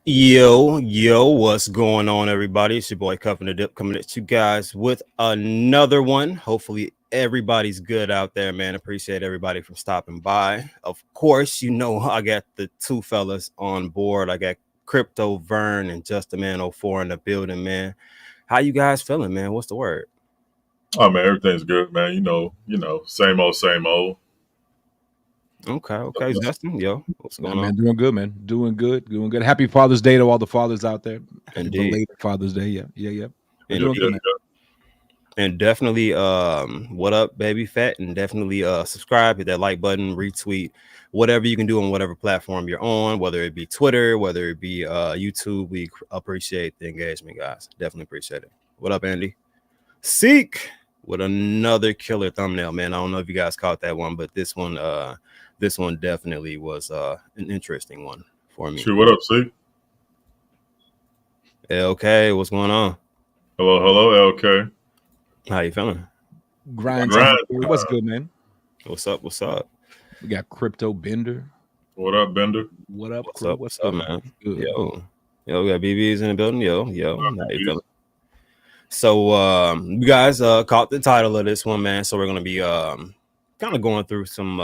Yo, what's going on, everybody? It's your boy Cuffin the Dip coming at you guys with another one. Hopefully, everybody's good out there, man. Appreciate everybody from stopping by. Of course, you know I got the two fellas on board. I got Crypto Vern and Just a Man 04 in the building, man. How you guys feeling, man? What's the word? Oh man, everything's good, man. You know, same old, same old. Okay, Justin, yo, what's going on? Man, doing good, man. Doing good. Happy Father's Day to all the fathers out there. Happy Indeed. belated Father's Day. Yeah. And, Doing good, man. And definitely, what up, baby fat? And definitely subscribe, hit that like button, retweet, whatever you can do on whatever platform you're on, whether it be Twitter, whether it be YouTube. We appreciate the engagement, guys. Definitely appreciate it. What up, Andy? Seek with another killer thumbnail, man. I don't know if you guys caught that one, but this one definitely was an interesting one for me. Sure, what up, Seek? LK, what's going on? Hello, LK. How you feeling? Grind. What's good, man? What's up? We got Crypto Bender. What up, Bender? What up? What's up, man? Good. Yo, we got BBs in the building. Yo, how you feeling? So, you guys caught the title of this one, man. So we're gonna be kind of going through some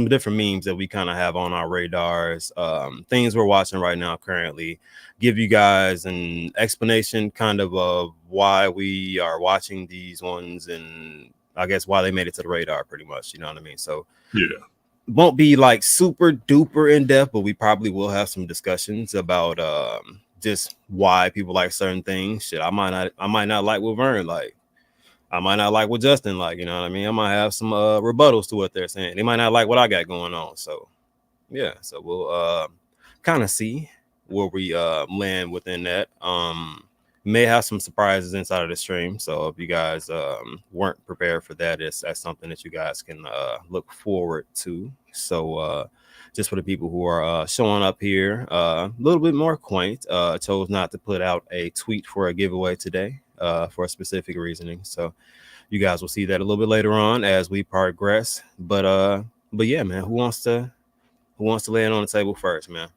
different memes that we kind of have on our radars, things we're watching right now currently. Give you guys an explanation kind of why we are watching these ones, and I guess why they made it to the radar, pretty much. You know what I mean? So yeah, won't be like super duper in depth, but we probably will have some discussions about just why people like certain things. Shit, I might not like what Vern like. I might not like what Justin like. You know what I mean? I might have some rebuttals to what they're saying. They might not like what I got going on. So yeah, so we'll kind of see where we land within that. May have some surprises inside of the stream. So if you guys weren't prepared for that, that's something that you guys can look forward to. So just for the people who are showing up here, a little bit more quaint, chose not to put out a tweet for a giveaway today for a specific reasoning. So you guys will see that a little bit later on as we progress. But yeah, man, who wants to lay it on the table first, man?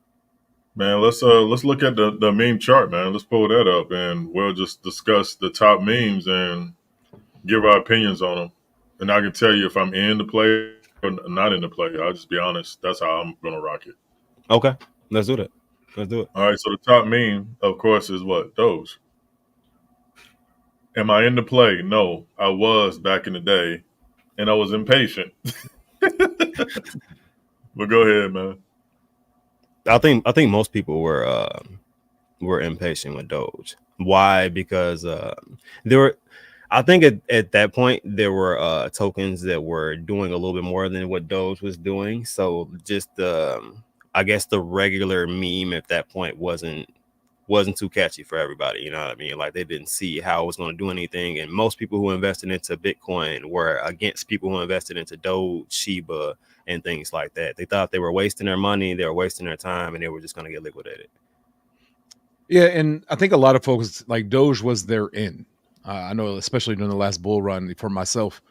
Man, let's look at the meme chart, man. Let's pull that up, and we'll just discuss the top memes and give our opinions on them. And I can tell you if I'm in the play or not in the play. I'll just be honest. That's how I'm gonna rock it. Okay, let's do that. All right. So the top meme, of course, is what? Doge. Am I in the play? No, I was back in the day, and I was impatient. But go ahead, man. I think most people were impatient with Doge. Why? Because there were, I think at that point there were tokens that were doing a little bit more than what Doge was doing. So just I guess the regular meme at that point wasn't too catchy for everybody. You know what I mean? Like they didn't see how it was going to do anything. And most people who invested into Bitcoin were against people who invested into Doge, Shiba, and things like that. They thought they were wasting their money, they were wasting their time, and they were just going to get liquidated. Yeah, and I think a lot of folks, like Doge was their in. I know, especially during the last bull run for myself,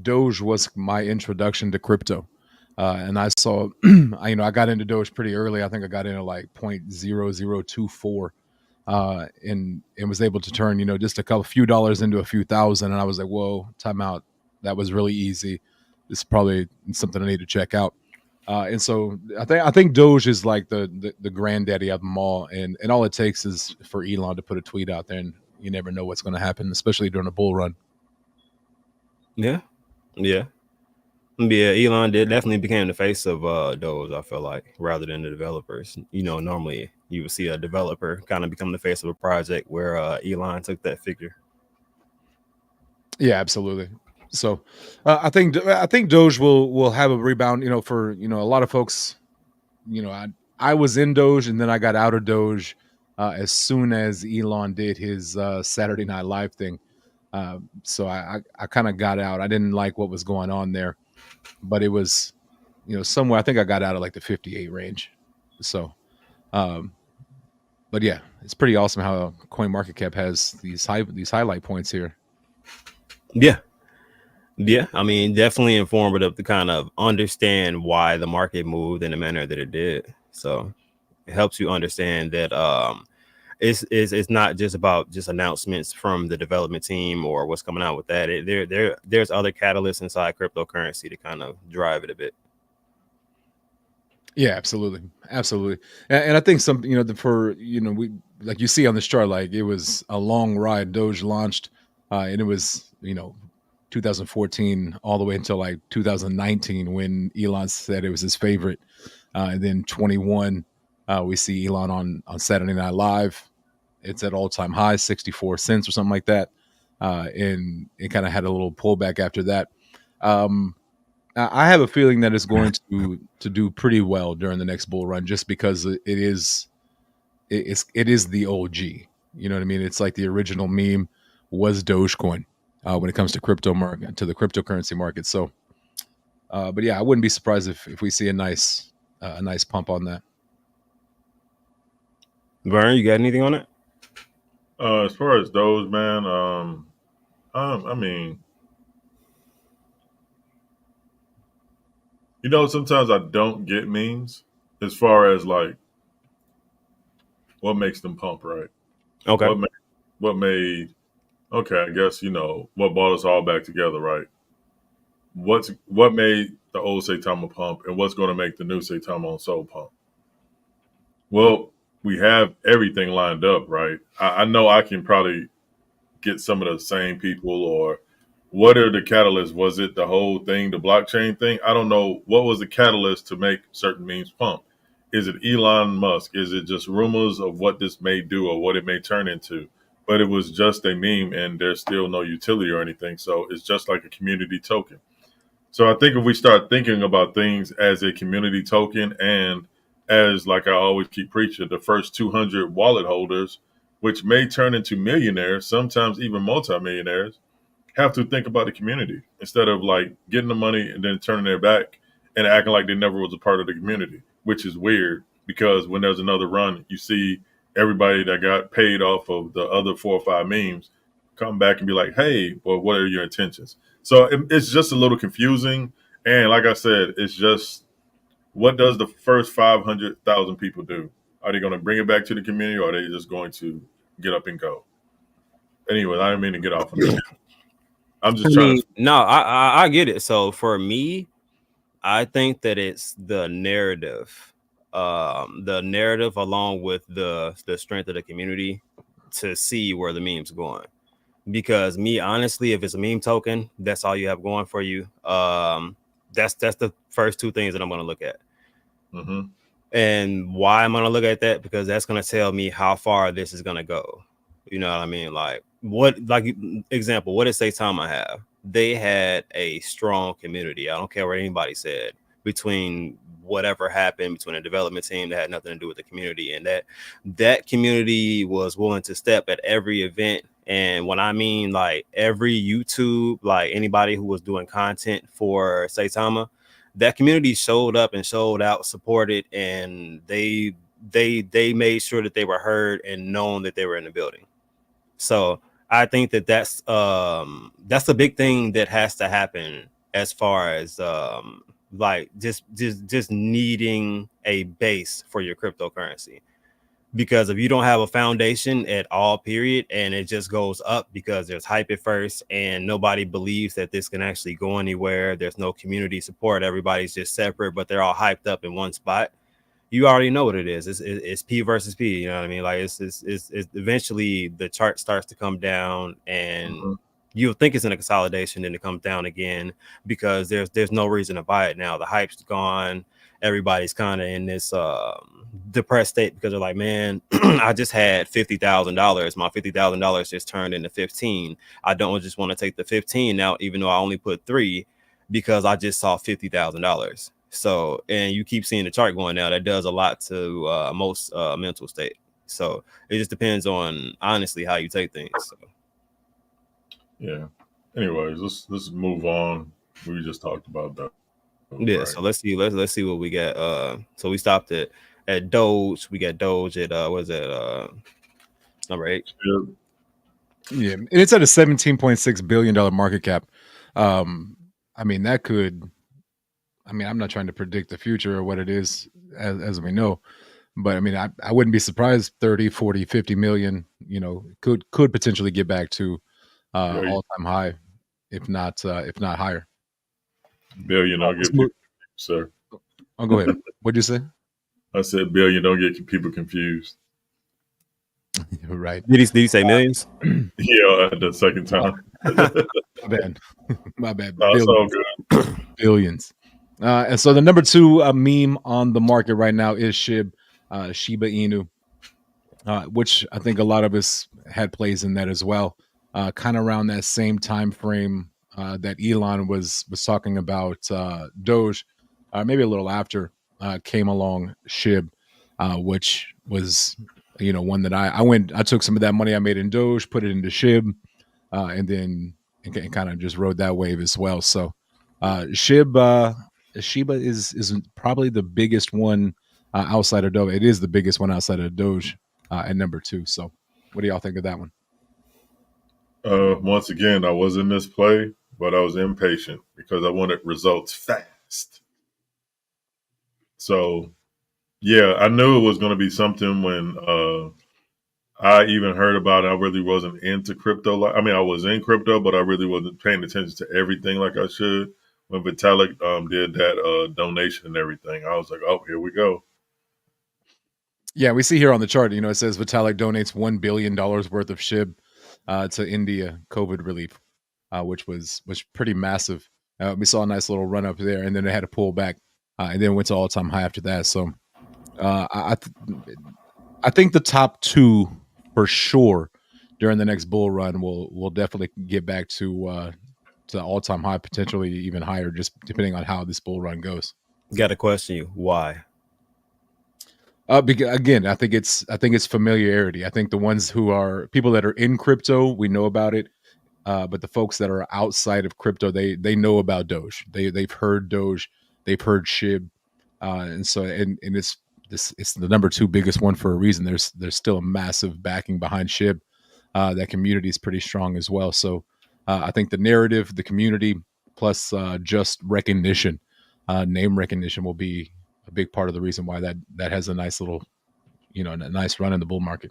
Doge was my introduction to crypto. And I saw, I got into Doge pretty early. I think I got into like 0.0024 and was able to turn, just a few dollars into a few thousand. And I was like, whoa, time out. That was really easy. This is probably something I need to check out. And so I think Doge is like the granddaddy of them all. And all it takes is for Elon to put a tweet out there, and you never know what's going to happen, especially during a bull run. Yeah. Yeah, Elon did definitely became the face of Doge, I feel like, rather than the developers. Normally you would see a developer kind of become the face of a project where Elon took that figure. Yeah, absolutely. So I think Doge will have a rebound. For a lot of folks. I was in Doge and then I got out of Doge as soon as Elon did his Saturday Night Live thing. So I kind of got out. I didn't like what was going on there, but it was somewhere. I think I got out of like the 58 range. So, um, but yeah, it's pretty awesome how CoinMarketCap has these highlight points here. Yeah. Yeah, I mean, definitely informative to kind of understand why the market moved in the manner that it did. So it helps you understand that it's not just about just announcements from the development team or what's coming out with that. There's other catalysts inside cryptocurrency to kind of drive it a bit. Yeah, absolutely, absolutely, and I think some we like you see on this chart, like it was a long ride. Doge launched, and it was 2014 all the way until like 2019 when Elon said it was his favorite, and then 21 we see Elon on Saturday Night Live. It's at all time high, 64 cents or something like that, and it kind of had a little pullback after that. Um, I have a feeling that it's going to do pretty well during the next bull run, just because it is the OG. You know what I mean? It's like the original meme was Dogecoin when it comes to crypto market, to the cryptocurrency market. So, but yeah, I wouldn't be surprised if we see a nice pump on that. Vern, you got anything on it? As far as those, man, I mean, sometimes I don't get memes as far as like what makes them pump, right? Okay. What made okay, I guess what brought us all back together, right? What made the old Saitama pump, and what's going to make the new Saitama on Soul pump? Well, we have everything lined up, right? I know I can probably get some of the same people, or what are the catalysts? Was it the whole thing, the blockchain thing? I don't know. What was the catalyst to make certain memes pump? Is it Elon Musk? Is it just rumors of what this may do or what it may turn into? But it was just a meme and there's still no utility or anything. So it's just like a community token. So I think if we start thinking about things as a community token and as, like I always keep preaching, the first 200 wallet holders, which may turn into millionaires, sometimes even multimillionaires, have to think about the community instead of like getting the money and then turning their back and acting like they never was a part of the community, which is weird because when there's another run, you see everybody that got paid off of the other 4 or 5 memes come back and be like, hey, well, what are your intentions? So it's just a little confusing. And like I said, it's just what does the first 500,000 people do? Are they going to bring it back to the community or are they just going to get up and go? Anyway, I didn't mean to get off on that. I'm just trying to. No, I get it. So for me, I think that it's the narrative along with the strength of the community to see where the meme's going. Because me, honestly, if it's a meme token, that's all you have going for you. That's the first two things that I'm going to look at. Mm-hmm. And why I'm going to look at that? Because that's going to tell me how far this is going to go. You know what I mean? Like example, what did Saitama have? They had a strong community. I don't care what anybody said between whatever happened between a development team that had nothing to do with the community, and that community was willing to step at every event. And when I mean like every YouTube, like anybody who was doing content for Saitama, that community showed up and showed out, supported, and they made sure that they were heard and known that they were in the building. So I think that's a big thing that has to happen as far as like just needing a base for your cryptocurrency. Because if you don't have a foundation at all, period, and it just goes up because there's hype at first and nobody believes that this can actually go anywhere. There's no community support. Everybody's just separate, but they're all hyped up in one spot. You already know what it is. It's P versus P. You know what I mean? Like it's eventually the chart starts to come down and you'll think it's in a consolidation, and it comes down again because there's no reason to buy it now. The hype's gone. Everybody's kind of in this depressed state because they're like, man, I just had $50,000. My $50,000 just turned into 15. I don't just want to take the 15 now, even though I only put 3, because I just saw $50,000. So, and you keep seeing the chart going down. That does a lot to most mental state. So it just depends on honestly how you take things. So. Yeah. Anyways, let's move on. We just talked about that. Yeah. Right. So let's see what we got. So we stopped at Doge. We got Doge at what is that? Number 8. Yeah, and it's at a $17.6 billion market cap. I mean, that could. I mean, I'm not trying to predict the future or what it is as we know, but I mean, I wouldn't be surprised 30, 40, 50 million, could potentially get back to all-time high, if not higher. Billion, I'll get people, sir. Oh, go ahead. What'd you say? I said billion, don't get people confused. Right. Did he say millions? Yeah, the second time. My bad. My bad. That's all good. Billions. And so the number 2 meme on the market right now is Shiba Inu, which I think a lot of us had plays in that as well. Kind of around that same time frame that Elon was talking about Doge, maybe a little after came along Shib, which was one that I took some of that money I made in Doge, put it into Shib, and then kind of just rode that wave as well. So Shiba is probably the biggest one outside of Doge. It is the biggest one outside of Doge at number 2. So what do y'all think of that one? Once again, I was in this play, but I was impatient because I wanted results fast. So, yeah, I knew it was going to be something when I even heard about it. I really wasn't into crypto. I mean, I was in crypto, but I really wasn't paying attention to everything like I should. When Vitalik did that donation and everything, I was like, oh, here we go. Yeah, we see here on the chart, it says Vitalik donates $1 billion worth of SHIB to India COVID relief, which was pretty massive. We saw a nice little run up there, and then they had to pull back, and then went to all-time high after that. So I think the top 2 for sure during the next bull run will definitely get back to all-time high, potentially even higher, just depending on how this bull run goes. Got to question you why. Because, again, I think it's familiarity. I think the ones who are people that are in crypto, we know about it, but the folks that are outside of crypto, they know about Doge. They've heard Doge, they've heard SHIB, and so and it's the number 2 biggest one for a reason. There's still a massive backing behind SHIB. That community is pretty strong as well. So I think the narrative, the community, plus just recognition, name recognition will be a big part of the reason why that has a nice little, a nice run in the bull market.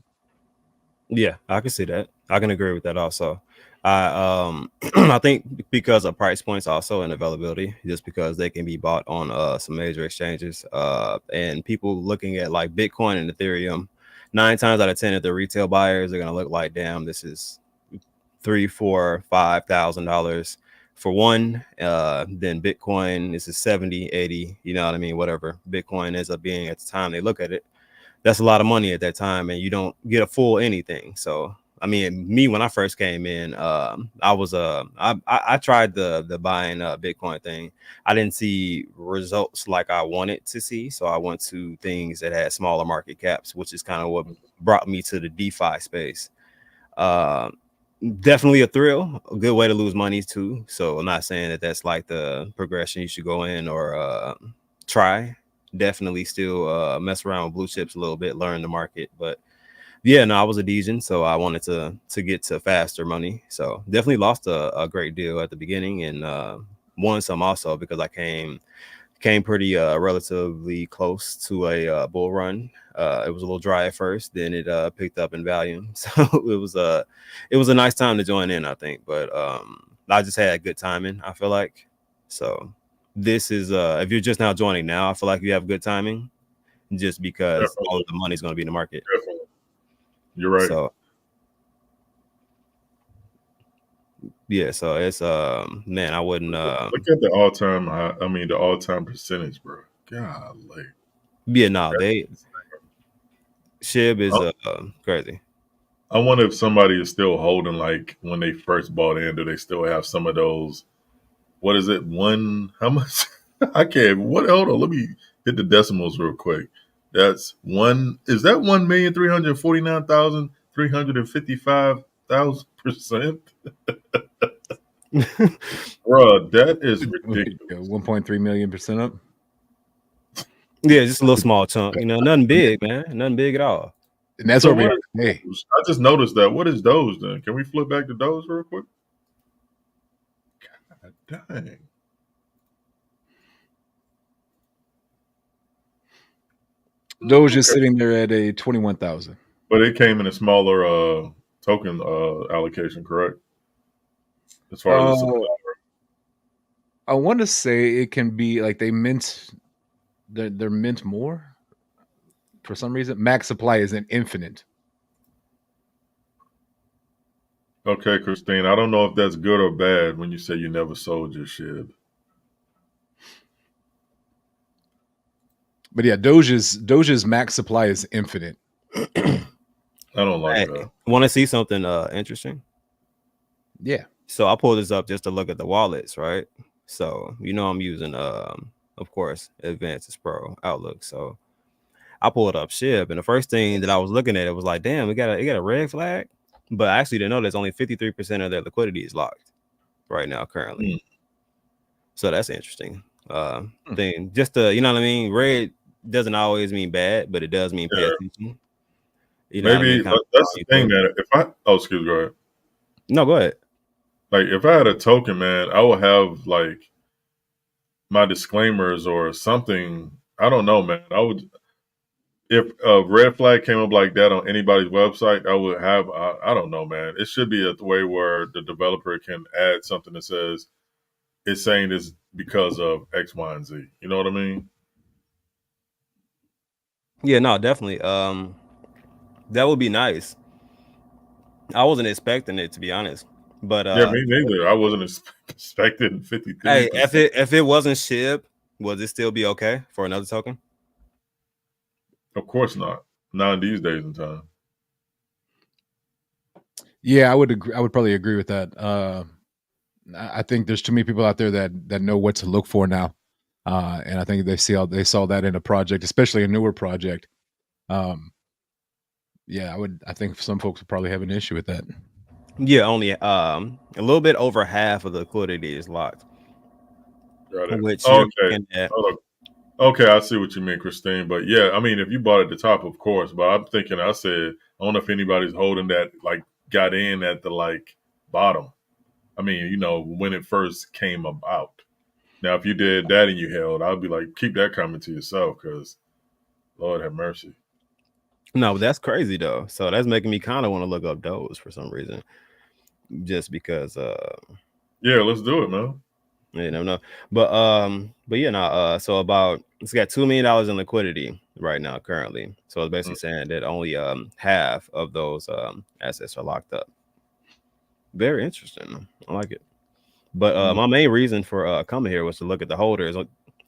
Yeah, I can see that. I can agree with that also. I think because of price points also and availability, just because they can be bought on some major exchanges, and people looking at like Bitcoin and Ethereum, 9 times out of 10, if they're retail buyers, are gonna look like, damn, this is $3,000, $4,000, $5,000 for one. Then Bitcoin, this is 70, 80, you know what I mean? Whatever Bitcoin ends up being at the time they look at it, that's a lot of money at that time, and you don't get a full anything. So, I mean, me, when I first came in, I tried the buying Bitcoin thing. I didn't see results like I wanted to see, so I went to things that had smaller market caps, which is kind of what brought me to the DeFi space. Definitely a thrill, a good way to lose money too. So I'm not saying that that's like the progression you should go in or try. Definitely still mess around with blue chips a little bit, learn the market. But yeah, no, I was a Degen, so I wanted to get to faster money. So definitely lost a great deal at the beginning, and won some also because I came pretty relatively close to a bull run. It was a little dry at first, then it picked up in value. So it was a nice time to join in, I think. But I just had good timing, I feel like. So this is if you're just now joining now, I feel like you have good timing, just because all of the money's going to be in the market. Definitely. You're right. So Yeah, so it's man, I wouldn't Look at the all-time. I mean, the all-time percentage, bro. Golly. yeah, no, they SHIB is crazy. I wonder if somebody is still holding, like when they first bought in. Do they still have some of those? What is it? How much? I can't. What? Hold on. Let me hit the decimals real quick. That's one. Is that 1,349,355,000%? Bruh, that is ridiculous. 1.3 million% up. Yeah, just a little small chunk, nothing big, man. Nothing big at all. And that's So what we what are is today. Doge? I just noticed that. What is Doge then? Can we flip back to Doge real quick? God dang. Doge is sitting there at a 21,000. But it came in a smaller token allocation, correct? As far as I want to say it can be like they're mint more for some reason. Max supply is an infinite. okay, Christine, I don't know if that's good or bad when you say you never sold your SHIB. But yeah, Doge's max supply is infinite. I don't like that. Want to see something interesting? Yeah. So I pulled this up just to look at the wallets, right? So I'm using of course Advances Pro Outlook. So I pulled up SHIB, and the first thing that I was looking at, it was like, damn, it got a red flag. But I actually didn't know there's only 53% of their liquidity is locked right now currently. So that's interesting. Thing just to, you know what I mean? Red doesn't always mean bad, but it does mean pay attention. You know Maybe what I mean? that's the thing, man. Excuse me, go ahead. No, go ahead. Like if I had a token, man, I would have like my disclaimers or something. I don't know, man. I would, if a red flag came up like that on anybody's website, I would have. I don't know, man. It should be a way where the developer can add something that says it's saying this because of X, Y, and Z. You know what I mean? Yeah, no, definitely. That would be nice. I wasn't expecting it, to be honest. But yeah, me neither. I wasn't expecting 53%. Hey, if it wasn't SHIB, would it still be okay for another token? Of course not. Not in these days and time. Yeah, I would agree. I would probably agree with that. I think there's too many people out there that know what to look for now, and I think they saw that in a project, especially a newer project. Yeah, I think some folks would probably have an issue with that. Yeah, only a little bit over half of the liquidity is locked. Got it. Which okay, I see what you mean, Christine. But yeah, I mean, if you bought at the top, of course. But I'm thinking, I don't know if anybody's holding that, like, got in at the like bottom. I mean, when it first came about. Now, if you did that and you held, I'd be like, keep that comment to yourself, because Lord have mercy. No, that's crazy though. So that's making me kind of want to look up Doge for some reason, just because. Yeah, let's do it, man. You never know, but yeah, no. So it's got $2 million in liquidity right now currently. So it's basically saying that only half of those assets are locked up. Very interesting. I like it. But my main reason for coming here was to look at the holders.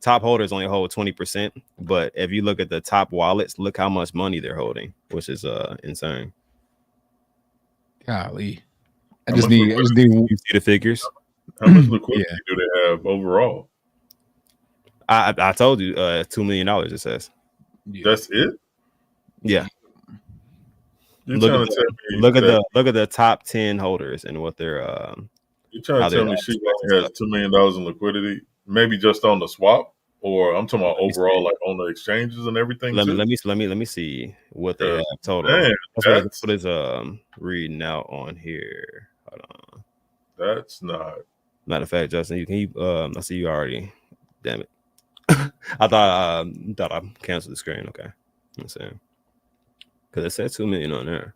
Top holders only hold 20%, but if you look at the top wallets, look how much money they're holding, which is insane. Golly, I just need you see the figures. How much liquidity do they have overall? I told you $2 million. It says. That's it. Yeah. Look at the top 10 holders and what they're. You're trying to tell me she only has $2 million in liquidity, maybe just on the swap, or I'm talking about overall, like on the exchanges and everything. Let me see what they have total. Man, that's what is reading out on here. Hold on. That's not. Matter of fact, Justin, you can. I see you already. Damn it. I thought I canceled the screen. Okay, I'm saying because it said 2 million on there.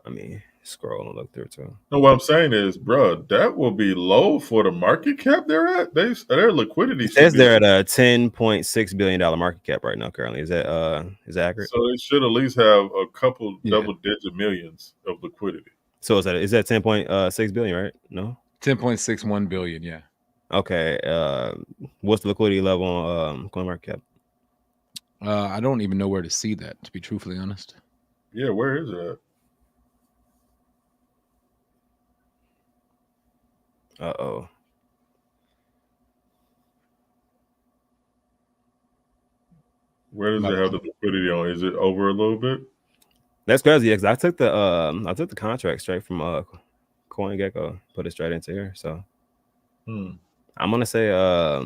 I mean, scroll and look through too. No, what I'm saying is, bro, that will be low for the market cap they're at. Their liquidity says they're at a $10.6 billion market cap right now. Currently, is that accurate? So they should at least have a couple double-digit millions of liquidity. So is that 10.6 billion, right? No. 10.61 billion. Yeah. Okay. What's the liquidity level on CoinMarketCap? I don't even know where to see that, to be truthfully honest. Yeah, where is it at? Uh-oh. Where does it have the liquidity on? Is it over a little bit? That's crazy. Because I took the contract straight from CoinGecko, put it straight into here. So I'm gonna say yeah,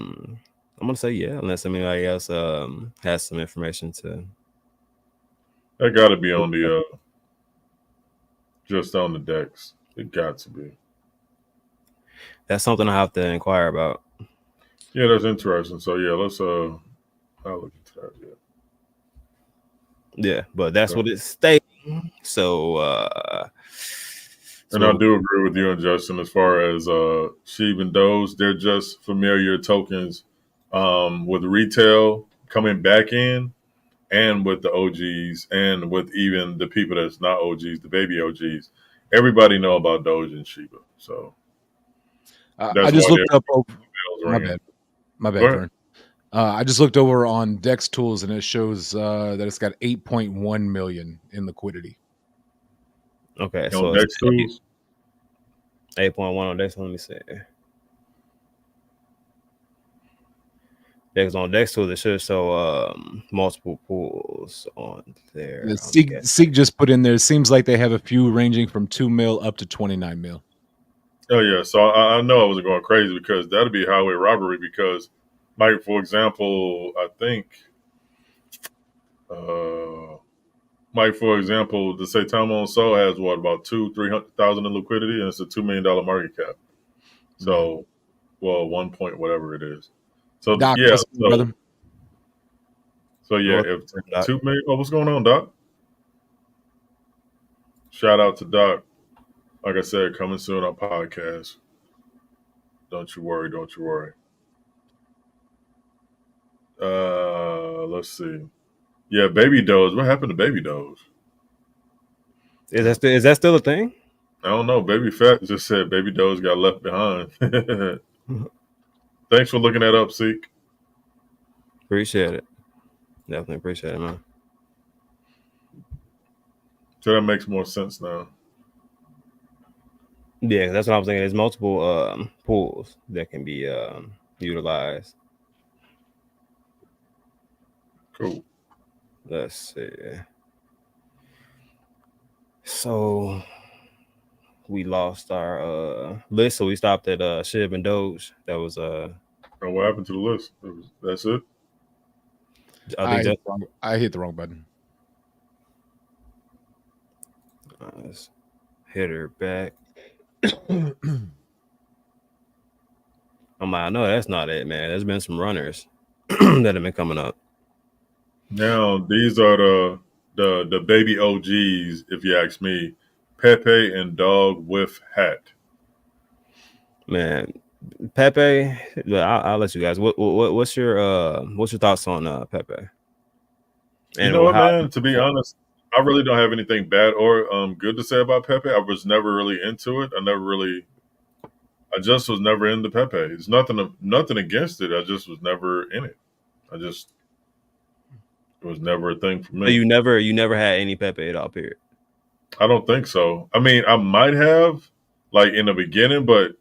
unless anybody else has some information to. That got to be on the just on the DEX. It got to be. That's something I have to inquire about. Yeah, that's interesting. So yeah, let's I'll look into that. Yeah, but that's what it's stating. So and I do agree with you and Justin as far as Sheeb and Doge. They're just familiar tokens with retail coming back in, and with the OGs, and with even the people that's not OGs, the baby OGs. Everybody know about Doge and Shiba. So I just looked up. My bad, Vern. I just looked over on Dex Tools, and it shows that it's got 8.1 million in liquidity. Okay, so Dex Tools, 8.1 on Dex. Let me see. Because on Dex Tools, it should show multiple pools on there. Seek just put in there. It seems like they have a few ranging from 2 mil up to 29 mil. Oh yeah, so I know I wasn't going crazy because that'd be highway robbery. Because, like for example, I think, like for example, to say Time on Soul has what about 200,000-300,000 in liquidity, and it's a $2 million market cap. So, well, 1 point whatever it is. So Doc, yeah, brother. So yeah, if 2 million. Oh, what's going on, Doc? Shout out to Doc. Like I said, coming soon on podcast. Don't you worry. Don't you worry. Let's see. Yeah, Baby Doge. What happened to Baby Doge? Is that still a thing? I don't know. Baby Fat just said Baby Doge got left behind. Thanks for looking that up, Seek. Appreciate it. Definitely appreciate it, man. So that makes more sense now. Yeah, that's what I'm saying. There's multiple pools that can be utilized. Cool. Let's see. So we lost our list, so we stopped at Shib and Doge. That was And what happened to the list? That's it. I hit the wrong button. Let's hit her back. I'm like, no, that's not it, man. There's been some runners that have been coming up. Now these are the baby OGs, if you ask me. Pepe and Dog with Hat. Man, Pepe. I'll let you guys. What's your thoughts on Pepe? And you know what, man? To be honest, I really don't have anything bad or good to say about Pepe. I was never really into it. I just was never into Pepe. It's nothing against it. I just was never in it. It was never a thing for me. So you never had any Pepe at all, period? I don't think so. I mean, I might have, like in the beginning, but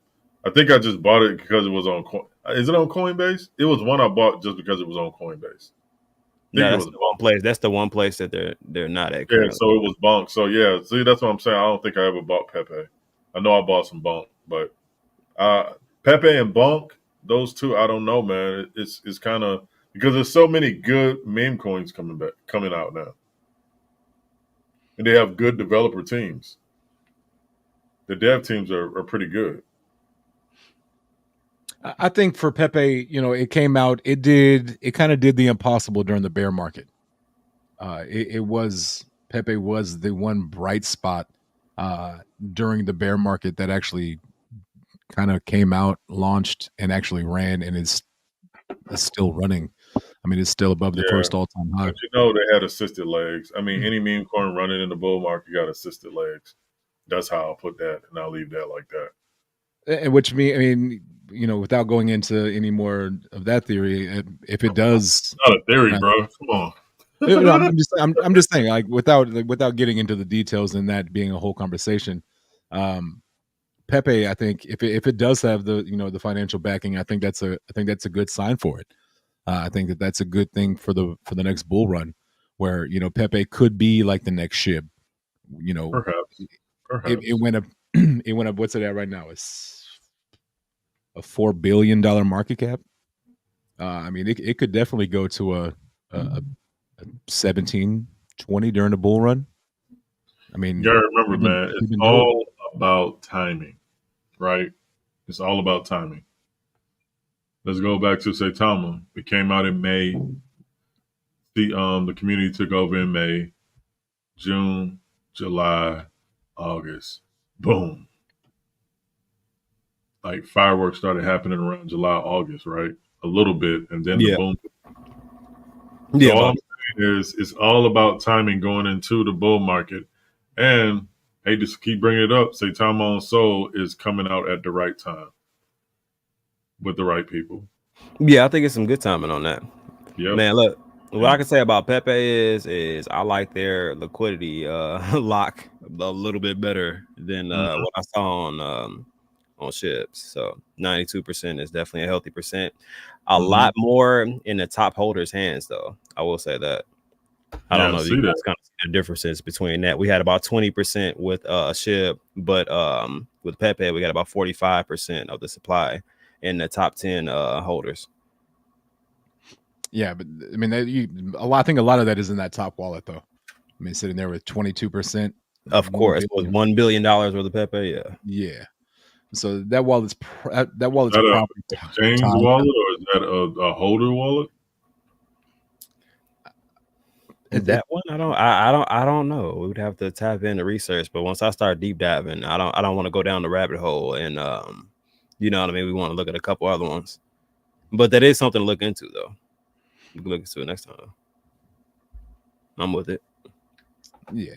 I think I just bought it because it was on. Is it on Coinbase? It was one I bought just because it was on Coinbase. No, that's the one place. That's the one place that they're not at. Yeah, so it was Bonk. So yeah, see, that's what I'm saying. I don't think I ever bought Pepe. I know I bought some Bonk, but Pepe and Bonk, those two, I don't know, man. It's kind of because there's so many good meme coins coming out now, and they have good developer teams. The dev teams are pretty good. I think for Pepe, it came out. It kind of did the impossible during the bear market. Pepe was the one bright spot during the bear market that actually kind of came out, launched, and actually ran, and is still running. I mean, it's still above the first all-time high. But they had assisted legs. I mean, any meme coin running in the bull market got assisted legs. That's how I'll put that, and I'll leave that like that. And which I mean, without going into any more of that theory, if it does, Not a theory, bro. Come on. I'm just saying, like without getting into the details and that being a whole conversation, Pepe, I think if it does have the the financial backing, I think that's a good sign for it. I think that's a good thing for the next bull run, where Pepe could be like the next Shib. Perhaps. It went up. It went up. What's it at right now? It's a $4 billion market cap. I mean, it could definitely go to a 17, 20 during the bull run. I mean, you gotta remember, man, it's all about timing, right? It's all about timing. Let's go back to Saitama. It came out in May. The community took over in May, June, July, August. Boom. Like fireworks started happening around July, August, right? A little bit, and then the boom. Yeah, all I'm saying is it's all about timing going into the bull market. And hey, just keep bringing it up. Saitama on Soul is coming out at the right time with the right people. Yeah, I think it's some good timing on that. Yeah, man. Look, what I can say about Pepe is I like their liquidity lock a little bit better than what I saw on Ships. So 92% is definitely a healthy percent. A lot more in the top holders' hands, though. I will say that. I don't know if you guys kind of see the differences between that. We had about 20% with Shib, but with Pepe, we got about 45% of the supply in the top 10 holders. Yeah, but I mean, I think a lot of that is in that top wallet, though. I mean, sitting there with 22%. Of course, with $1 billion worth of Pepe, yeah. So that wallet's probably exchange wallet, or is that a holder wallet? That one, I don't know. We would have to tap into research, but once I start deep diving, I don't want to go down the rabbit hole, and you know what I mean. We want to look at a couple other ones, but that is something to look into, though. We can look into it next time. I'm with it. Yeah.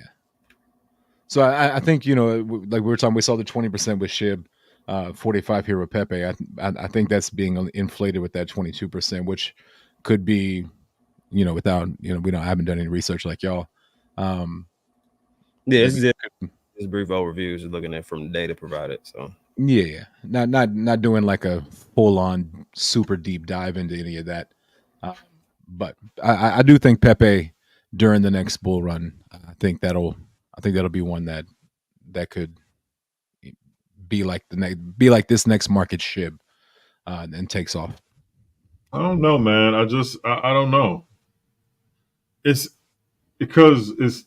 So I think like we were talking, we saw the 20% with Shib, 45 here with Pepe. I think that's being inflated with that 22%, which could be, without I haven't done any research like y'all. Yeah, this is it. Just brief overview, just looking at from the data provided. So yeah, not doing like a full on super deep dive into any of that. But I do think Pepe during the next bull run, I think that'll be one that could be like this next market Shib and takes off. I don't know, man. I don't know. It's because it's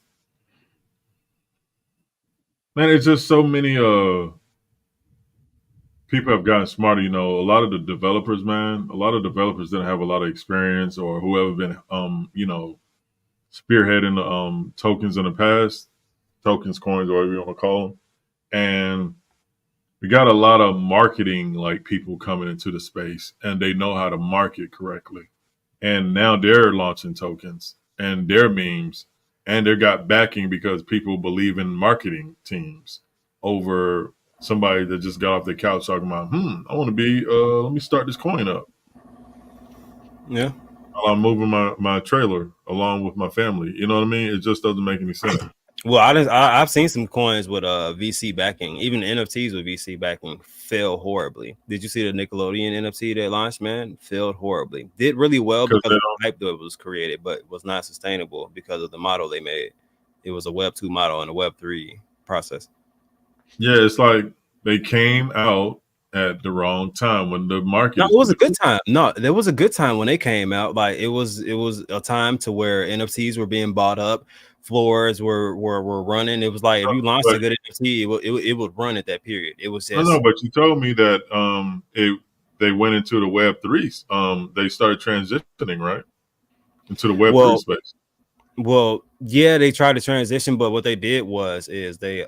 just so many people have gotten smarter. A lot of the developers, didn't have a lot of experience, or whoever been spearheading the tokens in the past, tokens, coins, or whatever you want to call them. And we got a lot of marketing like people coming into the space, and they know how to market correctly. And now they're launching tokens and their memes, and they got backing because people believe in marketing teams over somebody that just got off the couch talking about, I want to be, let me start this coin up. Yeah. While I'm moving my trailer along with my family. You know what I mean? It just doesn't make any sense. Well, I've seen some coins with VC backing. Even NFTs with VC backing failed horribly. Did you see the Nickelodeon NFT that launched, man? Failed horribly. Did really well because of the hype that was created, but was not sustainable because of the model they made. It was a Web 2 model and a Web 3 process. Yeah, it's like they came out at the wrong time when the market. No, it was a good time. No, there was a good time when they came out. Like it was a time to where NFTs were being bought up. Floors were running. It was like if you launched a good NFT, it would run at that period. It was just no, but you told me that they went into the Web 3s. They started transitioning right into the Web 3 space. Well, yeah, they tried to transition, but what they did is they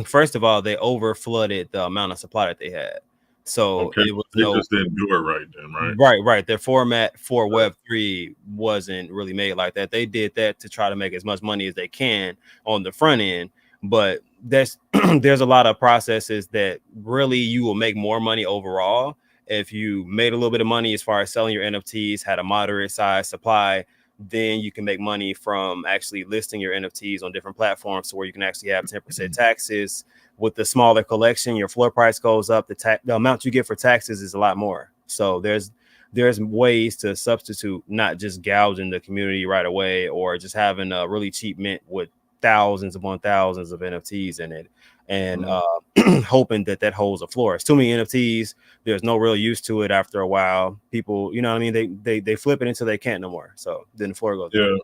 first of all they over flooded the amount of supply that they had. So it was they just didn't do it right then, right? Right. Their format for Web 3 wasn't really made like that. They did that to try to make as much money as they can on the front end, but there's there's a lot of processes that really you will make more money overall if you made a little bit of money as far as selling your NFTs, had a moderate size supply. Then you can make money from actually listing your NFTs on different platforms, to where you can actually have 10% taxes. With the smaller collection, your floor price goes up. The amount you get for taxes is a lot more. So there's ways to substitute, not just gouging the community right away, or just having a really cheap mint with thousands upon thousands of NFTs in it, and hoping that holds a floor. It's too many NFTs. There's no real use to it after a while. People, you know what I mean? They flip it until they can't no more. So then the floor goes. Yeah.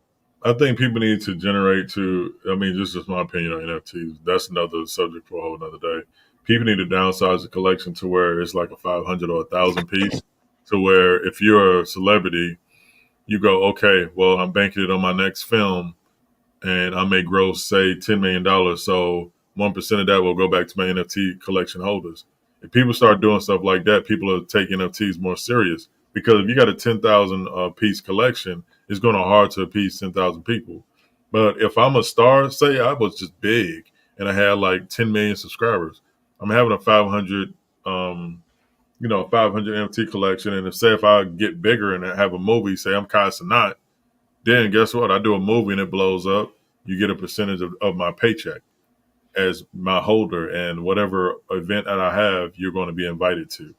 I think people need to generate this is my opinion on NFTs. That's another subject for a whole nother day. People need to downsize the collection to where it's like a 500 or 1,000 piece, to where if you're a celebrity, you go, okay, well, I'm banking it on my next film and I may gross, say, $10 million. So 1% of that will go back to my NFT collection holders. If people start doing stuff like that, people will take NFTs more serious, because if you got a 10,000 piece collection, it's going to hard to appease 10,000 people. But if I'm a star, say I was just big and I had like 10 million subscribers, I'm having a 500 NFT collection. And if I get bigger and I have a movie, say I'm Kai Cenat, then guess what? I do a movie and it blows up. You get a percentage of my paycheck as my holder, and whatever event that I have, you're going to be invited to.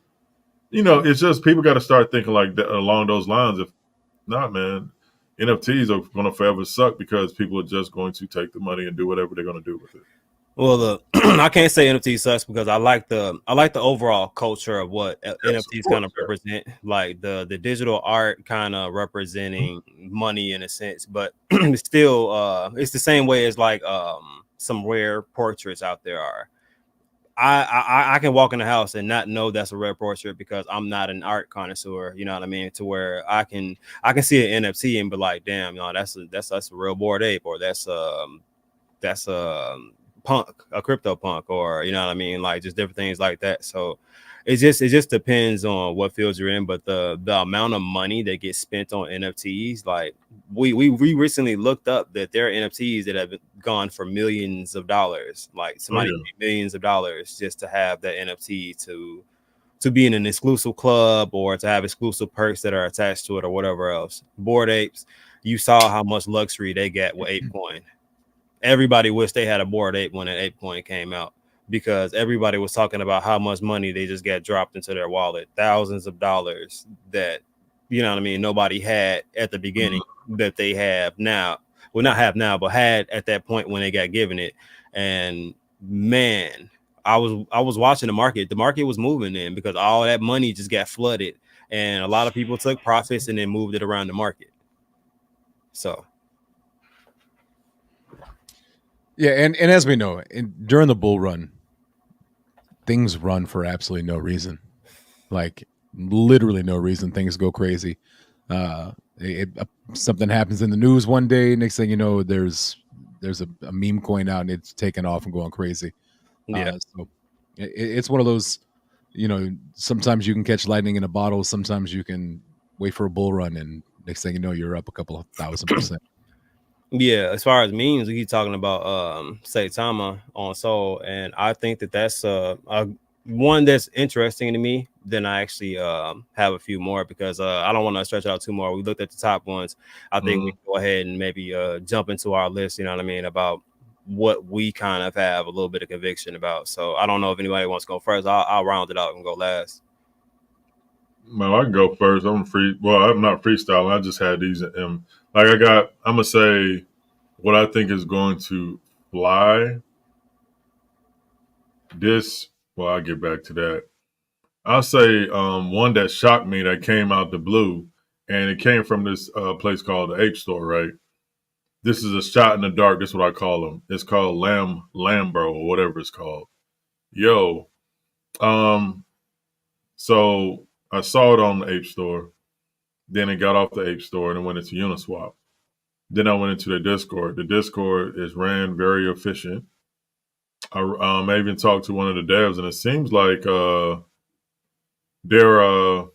It's just people got to start thinking like that, along those lines. If not, man, NFTs are going to forever suck, because people are just going to take the money and do whatever they're going to do with it. Well, I can't say NFT sucks, because I like the overall culture of what NFTs kind of represent, like the digital art kind of representing money in a sense, but still, it's the same way as like some rare portraits out there are. I can walk in the house and not know that's a rare portrait, because I'm not an art connoisseur, you know what I mean? To where I can see an NFT and be like, damn, that's a real Bored Ape, or that's punk, a crypto punk, or you know what I mean, like just different things like that. So it just depends on what field you're in, but the amount of money that gets spent on NFTs, like we recently looked up that there are NFTs that have gone for millions of dollars, like somebody millions of dollars just to have that NFT to be in an exclusive club, or to have exclusive perks that are attached to it, or whatever else. Bored Apes, you saw how much luxury they get with ApeCoin. Everybody wished they had a Bored Ape when an ApeCoin came out, because everybody was talking about how much money they just got dropped into their wallet, thousands of dollars that, you know what I mean, nobody had at the beginning that they have now. Well, not have now, but had at that point when they got given it. And man, I was watching the market. The market was moving in, because all that money just got flooded, and a lot of people took profits and then moved it around the market. So. Yeah, and as we know, during the bull run, things run for absolutely no reason. Like literally no reason. Things go crazy. Something happens in the news one day. Next thing you know, there's a meme coin out and it's taken off and going crazy. Yeah. So it's one of those, sometimes you can catch lightning in a bottle. Sometimes you can wait for a bull run, and next thing you know, you're up a couple of 1,000%. Yeah, as far as memes, we keep talking about Saitama on Soul, and I think that's one that's interesting to me. Then I actually have a few more, because I don't want to stretch out too more. We looked at the top ones. I think we can go ahead and maybe jump into our list, you know what I mean, about what we kind of have a little bit of conviction about. So I don't know if anybody wants to go first. I'll round it out and go last. Well, I can go first. I'm not freestyling. I just had these. I'm gonna say what I think is going to fly. I'll get back to that. I'll say one that shocked me, that came out the blue, and it came from this place called the Ape Store, right? This is a shot in the dark. This is what I call them. It's called Lambro, or whatever it's called. So I saw it on the Ape Store. Then it got off the Ape Store and it went into Uniswap. Then I went into the Discord. The Discord is ran very efficient. I even talked to one of the devs, and it seems like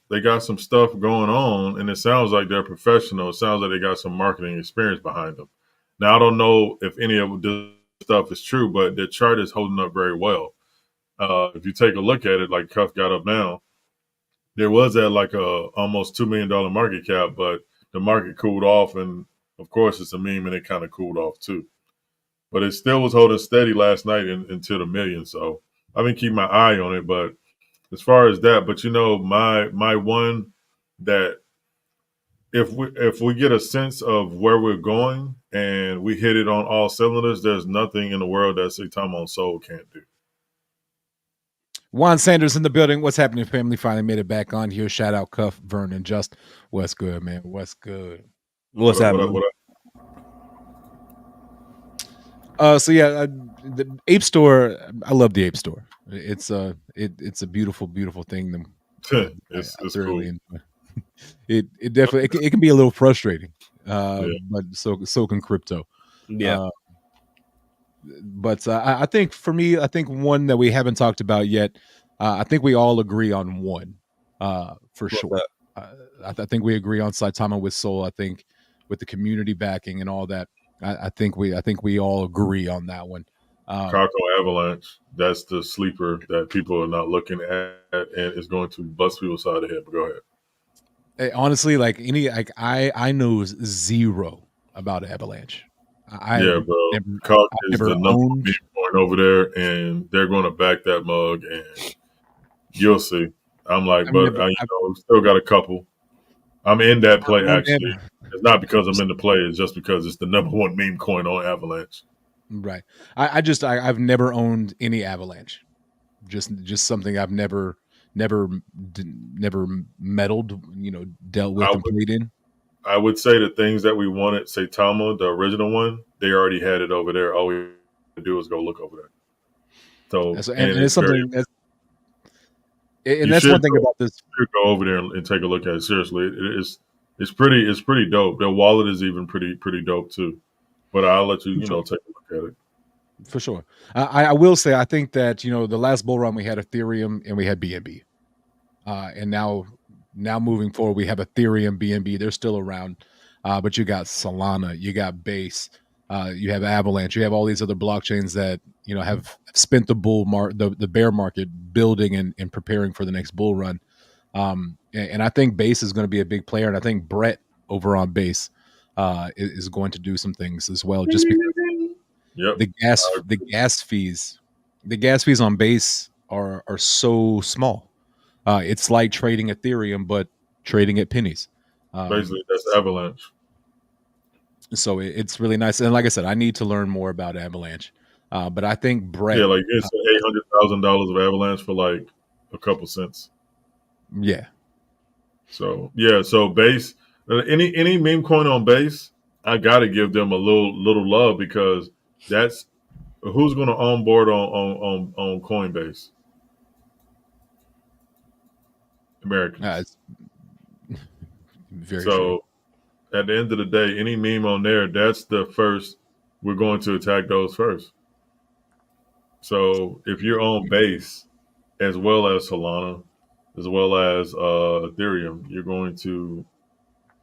they got some stuff going on, and it sounds like they're professional. It sounds like they got some marketing experience behind them. Now, I don't know if any of this stuff is true, but the chart is holding up very well. If you take a look at it, like Cuff got up now, there was at like a almost $2 million market cap, but the market cooled off, and of course it's a meme, and it kind of cooled off too. But it still was holding steady last night into the million. So I've been keeping my eye on it. But as far as that, but my one that if we get a sense of where we're going and we hit it on all cylinders, there's nothing in the world that Saitama Soul can't do. Juan Sanders in the building. What's happening, family? Finally made it back on here. Shout out Cuff, Vernon, Just. What's good, man? What's good? What's happening? The Ape Store. I love the Ape Store. It's a beautiful, beautiful thing. It's cool. It definitely it can be a little frustrating, but so can crypto. Yeah. But I think for me, I think one that we haven't talked about yet. I think we all agree on one for sure. I think we agree on Saitama with Soul. I think with the community backing and all that. I think we all agree on that one. Kako Avalanche, that's the sleeper that people are not looking at and is going to bust people's side of the head. But go ahead. Honestly, I know zero about Avalanche. Bro. Kako is the number one point over there, and they're going to back that mug, and you'll see. I'm like, we still got a couple. I'm in that play, actually. It's not because I'm in the play. It's just because it's the number one meme coin on Avalanche. Right. I've never owned any Avalanche. Just something I've never meddled, dealt with and played in. I would say the things that we wanted, Saitama, the original one, they already had it over there. All we had to do is go look over there. So it's something that's one thing about this. Go over there and take a look at it. Seriously, it's pretty dope. Their wallet is even pretty dope too. But I'll let you take a look at it. For sure. I will say I think that the last bull run we had Ethereum and we had BNB, and now moving forward we have Ethereum, BNB. They're still around, but you got Solana, you got Base, you have Avalanche, you have all these other blockchains that have spent the bear market building and preparing for the next bull run. And I think Base is going to be a big player, and I think Brett over on Base is going to do some things as well, just because the gas fees on Base are so small. It's like trading Ethereum, but trading at pennies. Basically, that's Avalanche. So it's really nice. And like I said, I need to learn more about Avalanche. But I think Brett... Yeah, like it's $800,000 of Avalanche for like a couple cents. Yeah. So Base, any meme coin on Base, I got to give them a little love, because that's who's going to onboard on Coinbase. Americans. Very true. At the end of the day, any meme on there, that's the first. We're going to attack those first. So if you're on Base, as well as Solana, as well as Ethereum, you're going to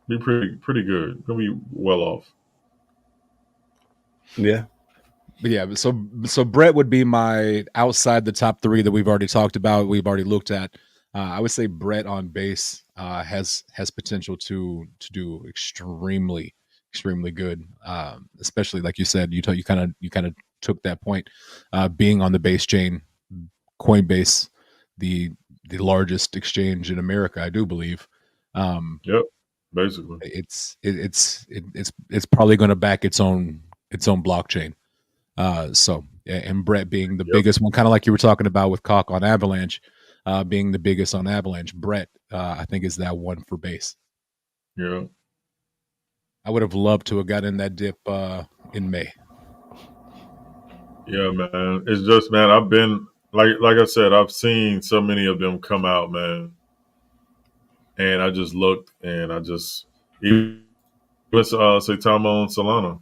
be pretty good. You're going to be well off. Yeah. Yeah. So Brett would be my outside the top three that we've already talked about. We've already looked at. I would say Brett on Base has potential to do extremely good. Especially like you said, you kind of took that point. Being on the Base chain, Coinbase, the largest exchange in America, I do believe. Yep. Basically, it's probably going to back its own blockchain. And Brett being the biggest one, kind of like you were talking about with Cock on Avalanche. Being the biggest on Avalanche, Brett, I think is that one for Base. Yeah, I would have loved to have gotten that dip in May. Yeah, man. It's just, man, I've been like I said, I've seen so many of them come out, man, and I just looked and I just even Saitama and Solana.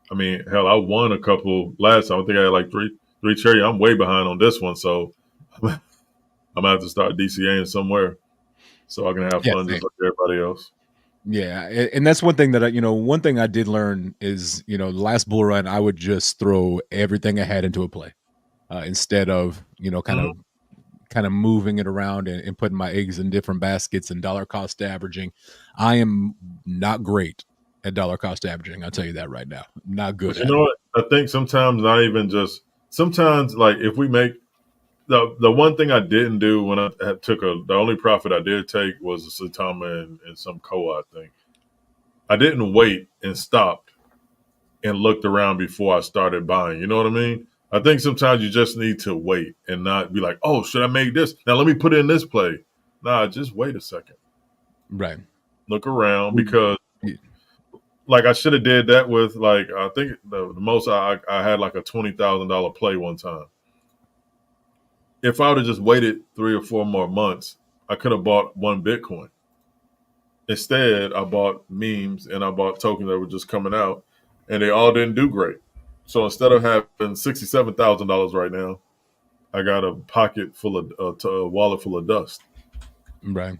I mean, hell, I won a couple last time. I think I had like three cherry. I'm way behind on this one, so I'm gonna have to start DCAing somewhere so I can have fun just like everybody else. Yeah, and that's one thing that one thing I did learn is, the last bull run, I would just throw everything I had into a play instead of, Mhm. kind of moving it around and putting my eggs in different baskets and dollar cost averaging. I am not great at dollar cost averaging. I'll tell you that right now. Not good But you at know it. what? I think sometimes not even just sometimes like if we make the one thing I didn't do when I took the only profit I did take was the Satama and some Koa, I think. I didn't wait and stopped and looked around before I started buying. You know what I mean? I think sometimes you just need to wait and not be like, oh, should I make this? Now let me put in this play. Nah, just wait a second. Right. Look around Well, because yeah. like I should have did that with like I think the most I had like a $20,000 play one time. If I would have just waited 3 or 4 more months, I could have bought one Bitcoin. Instead, I bought memes and I bought tokens that were just coming out, and they all didn't do great. So instead of having $67,000 right now, I got a pocket full of a wallet full of dust. Right.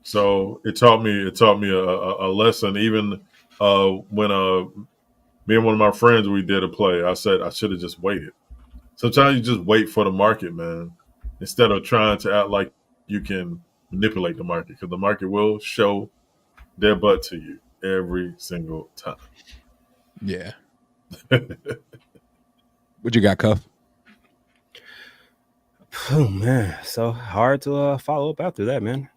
So it taught me a lesson. Even when me and one of my friends we did a play, I said I should have just waited. Sometimes you just wait for the market, man, instead of trying to act like you can manipulate the market because the market will show their butt to you every single time. Yeah. What you got, Cuff? Oh man, so hard to follow up after that, man.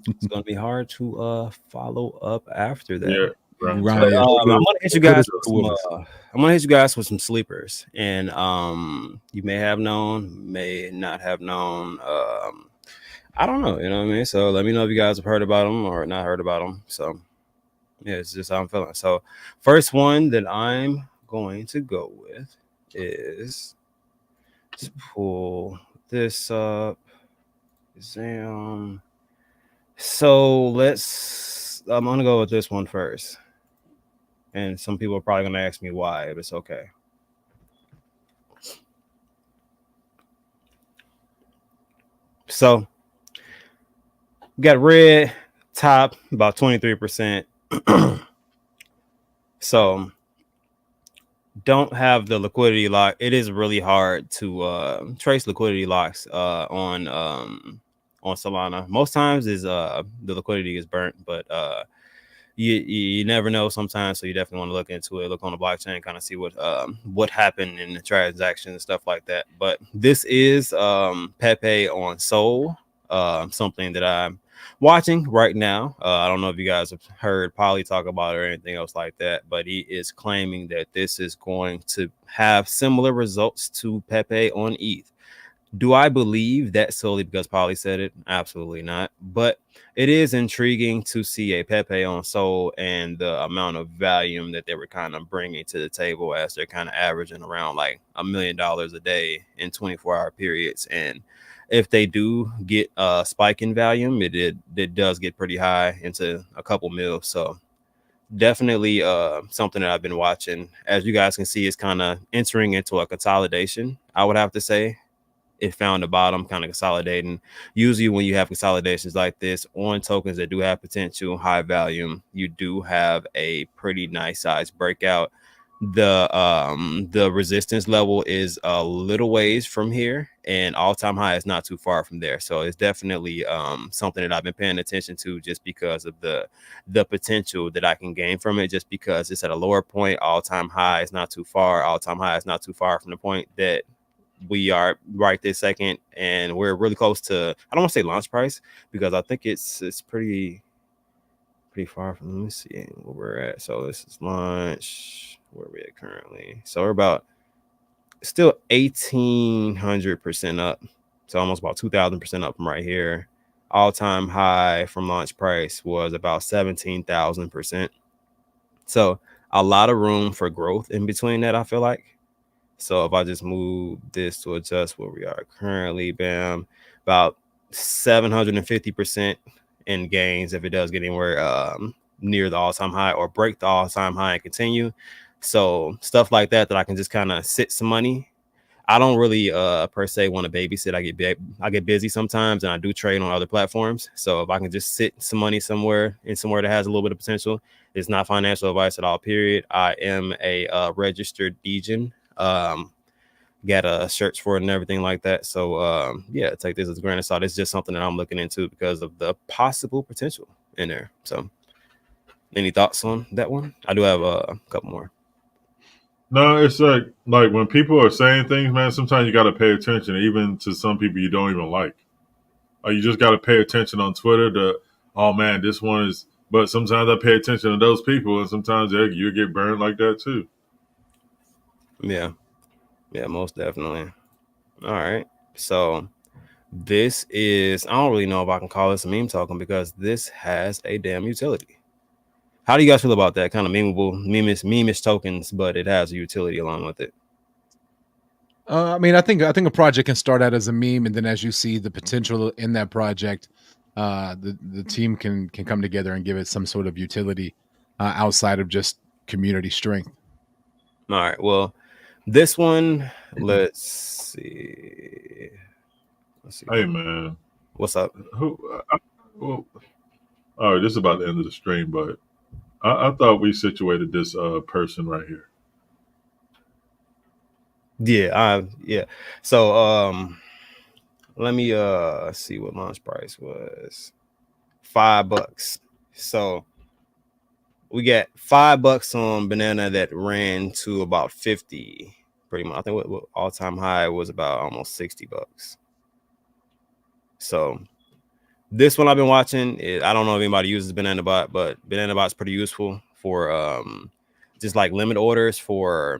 It's gonna be hard to follow up after that. Yeah, right. Ronnie, But I'm gonna hit you good as guys with the some. Willis. I'm gonna hit you guys with some sleepers, and you may have known, may not have known. I don't know. You know what I mean? So let me know if you guys have heard about them or not heard about them. So yeah, it's just how I'm feeling. So first one that I'm going to go with is let's pull this up. Exam. So I'm gonna go with this one first. And some people are probably gonna ask me why, but it's okay. So we got red top about 23%. So don't have the liquidity lock. It is really hard to trace liquidity locks on Solana. Most times is the liquidity is burnt, but you never know sometimes. So you definitely want to look into it, look on the blockchain, kind of see what happened in the transaction and stuff like that. But this is Pepe on Sol, something that I'm watching right now. I don't know if you guys have heard Polly talk about it or anything else like that, but he is claiming that this is going to have similar results to Pepe on ETH. Do I believe that solely because Polly said it? Absolutely not. But it is intriguing to see a Pepe on Sol and the amount of volume that they were kind of bringing to the table as they're kind of averaging around like $1 million a day in 24-hour periods. And if they do get a spike in volume, it does get pretty high into a couple mil. So definitely something that I've been watching. As you guys can see, it's kind of entering into a consolidation, I would have to say. It found the bottom, kind of consolidating. Usually when you have consolidations like this on tokens that do have potential high volume, you do have a pretty nice size breakout. The resistance level is a little ways from here, and all-time high is not too far from there. So it's definitely something that I've been paying attention to just because of the potential that I can gain from it, just because it's at a lower point. All-time high is not too far. All-time high is not too far from the point that we are right this second, and we're really close to, I don't want to say launch price because I think it's pretty far from, let me see where we're at. So this is launch, where we at currently. So we're about still 1,800% up, so almost about 2,000% up from right here. All-time high from launch price was about 17,000%. So a lot of room for growth in between that, I feel like. So if I just move this to adjust where we are currently, bam, about 750% in gains if it does get anywhere near the all-time high or break the all-time high and continue. So stuff like that I can just kind of sit some money. I don't really per se want to babysit. I get busy sometimes, and I do trade on other platforms. So if I can just sit some money somewhere that has a little bit of potential, it's not financial advice at all. Period. I am a registered degen. Got a shirts for it and everything like that. So yeah, take this as a grain of salt. It's just something that I'm looking into because of the possible potential in there. So any thoughts on that one? I do have a couple more. No, it's like when people are saying things, man, sometimes you got to pay attention, even to some people you don't even like. Or you just got to pay attention on Twitter to, oh man, this one is. But sometimes I pay attention to those people, and sometimes you get burned like that too. Yeah, most definitely. All right, so this is, I don't really know if I can call this a meme token because this has a damn utility. How do you guys feel about that kind of memeish tokens, but it has a utility along with it? I mean, I think a project can start out as a meme, and then as you see the potential in that project, the team can come together and give it some sort of utility outside of just community strength. All right. Well, this one, let's see. Hey man, what's up? Well, all right, this is about the end of the stream, but I thought we situated this person right here. Yeah. So let me see what launch price was. $5. So we got $5 on banana that ran to about 50 pretty much. I think what all-time high was about almost $60. So this one I've been watching, I don't know if anybody uses Banana Bot, but Banana Bot's pretty useful for just like limit orders for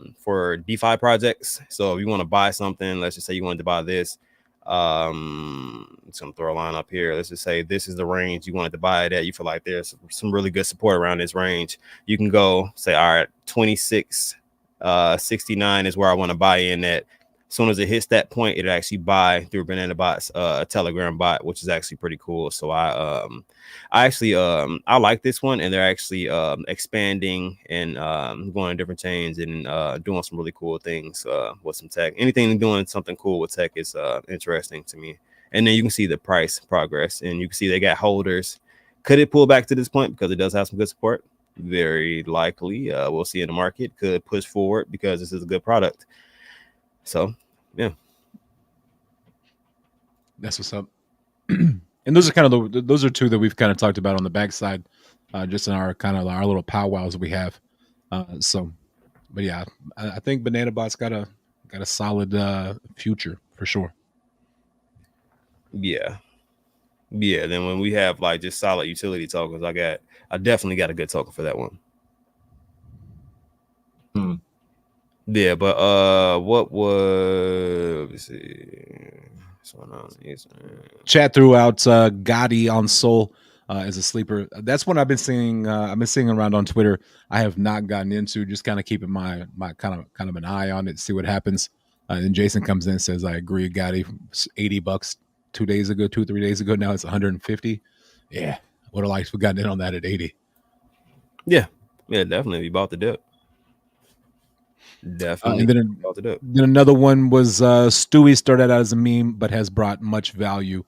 DeFi projects. So if you want to buy something, let's just say you wanted to buy this, it's gonna throw a line up here. Let's just say this is the range you wanted to buy it at. You feel like there's some really good support around this range. You can go say, all right, 26.69 is where I want to buy in at. As soon as it hits that point, it'll actually buy through Banana Bot's Telegram bot, which is actually pretty cool. So I like this one, and they're actually expanding and going to different chains and doing some really cool things with some tech. Anything doing something cool with tech is interesting to me. And then you can see the price progress, and you can see they got holders. Could it pull back to this point because it does have some good support? Very likely. We'll see in the market. Could push forward because this is a good product. So, yeah, that's what's up. And those are kind of those are two that we've kind of talked about on the backside, just in our kind of our little powwows we have. But yeah, I think Banana Bot's got a solid future for sure. Yeah. Then when we have like just solid utility tokens, I definitely got a good token for that one. Yeah, but what was, let me see. Chat threw out Gotti on Sol as a sleeper. That's one I've been seeing. I've been seeing around on Twitter. I have not gotten into. Just kind of keeping my kind of an eye on it, see what happens. And Jason comes in and says, "I agree, Gotti. $80 2 days ago, 3 days ago. Now it's 150. Yeah, would have liked to have gotten in on that at 80. Yeah, definitely. We bought the dip. Definitely. And then another one was Stewie started out as a meme, but has brought much value.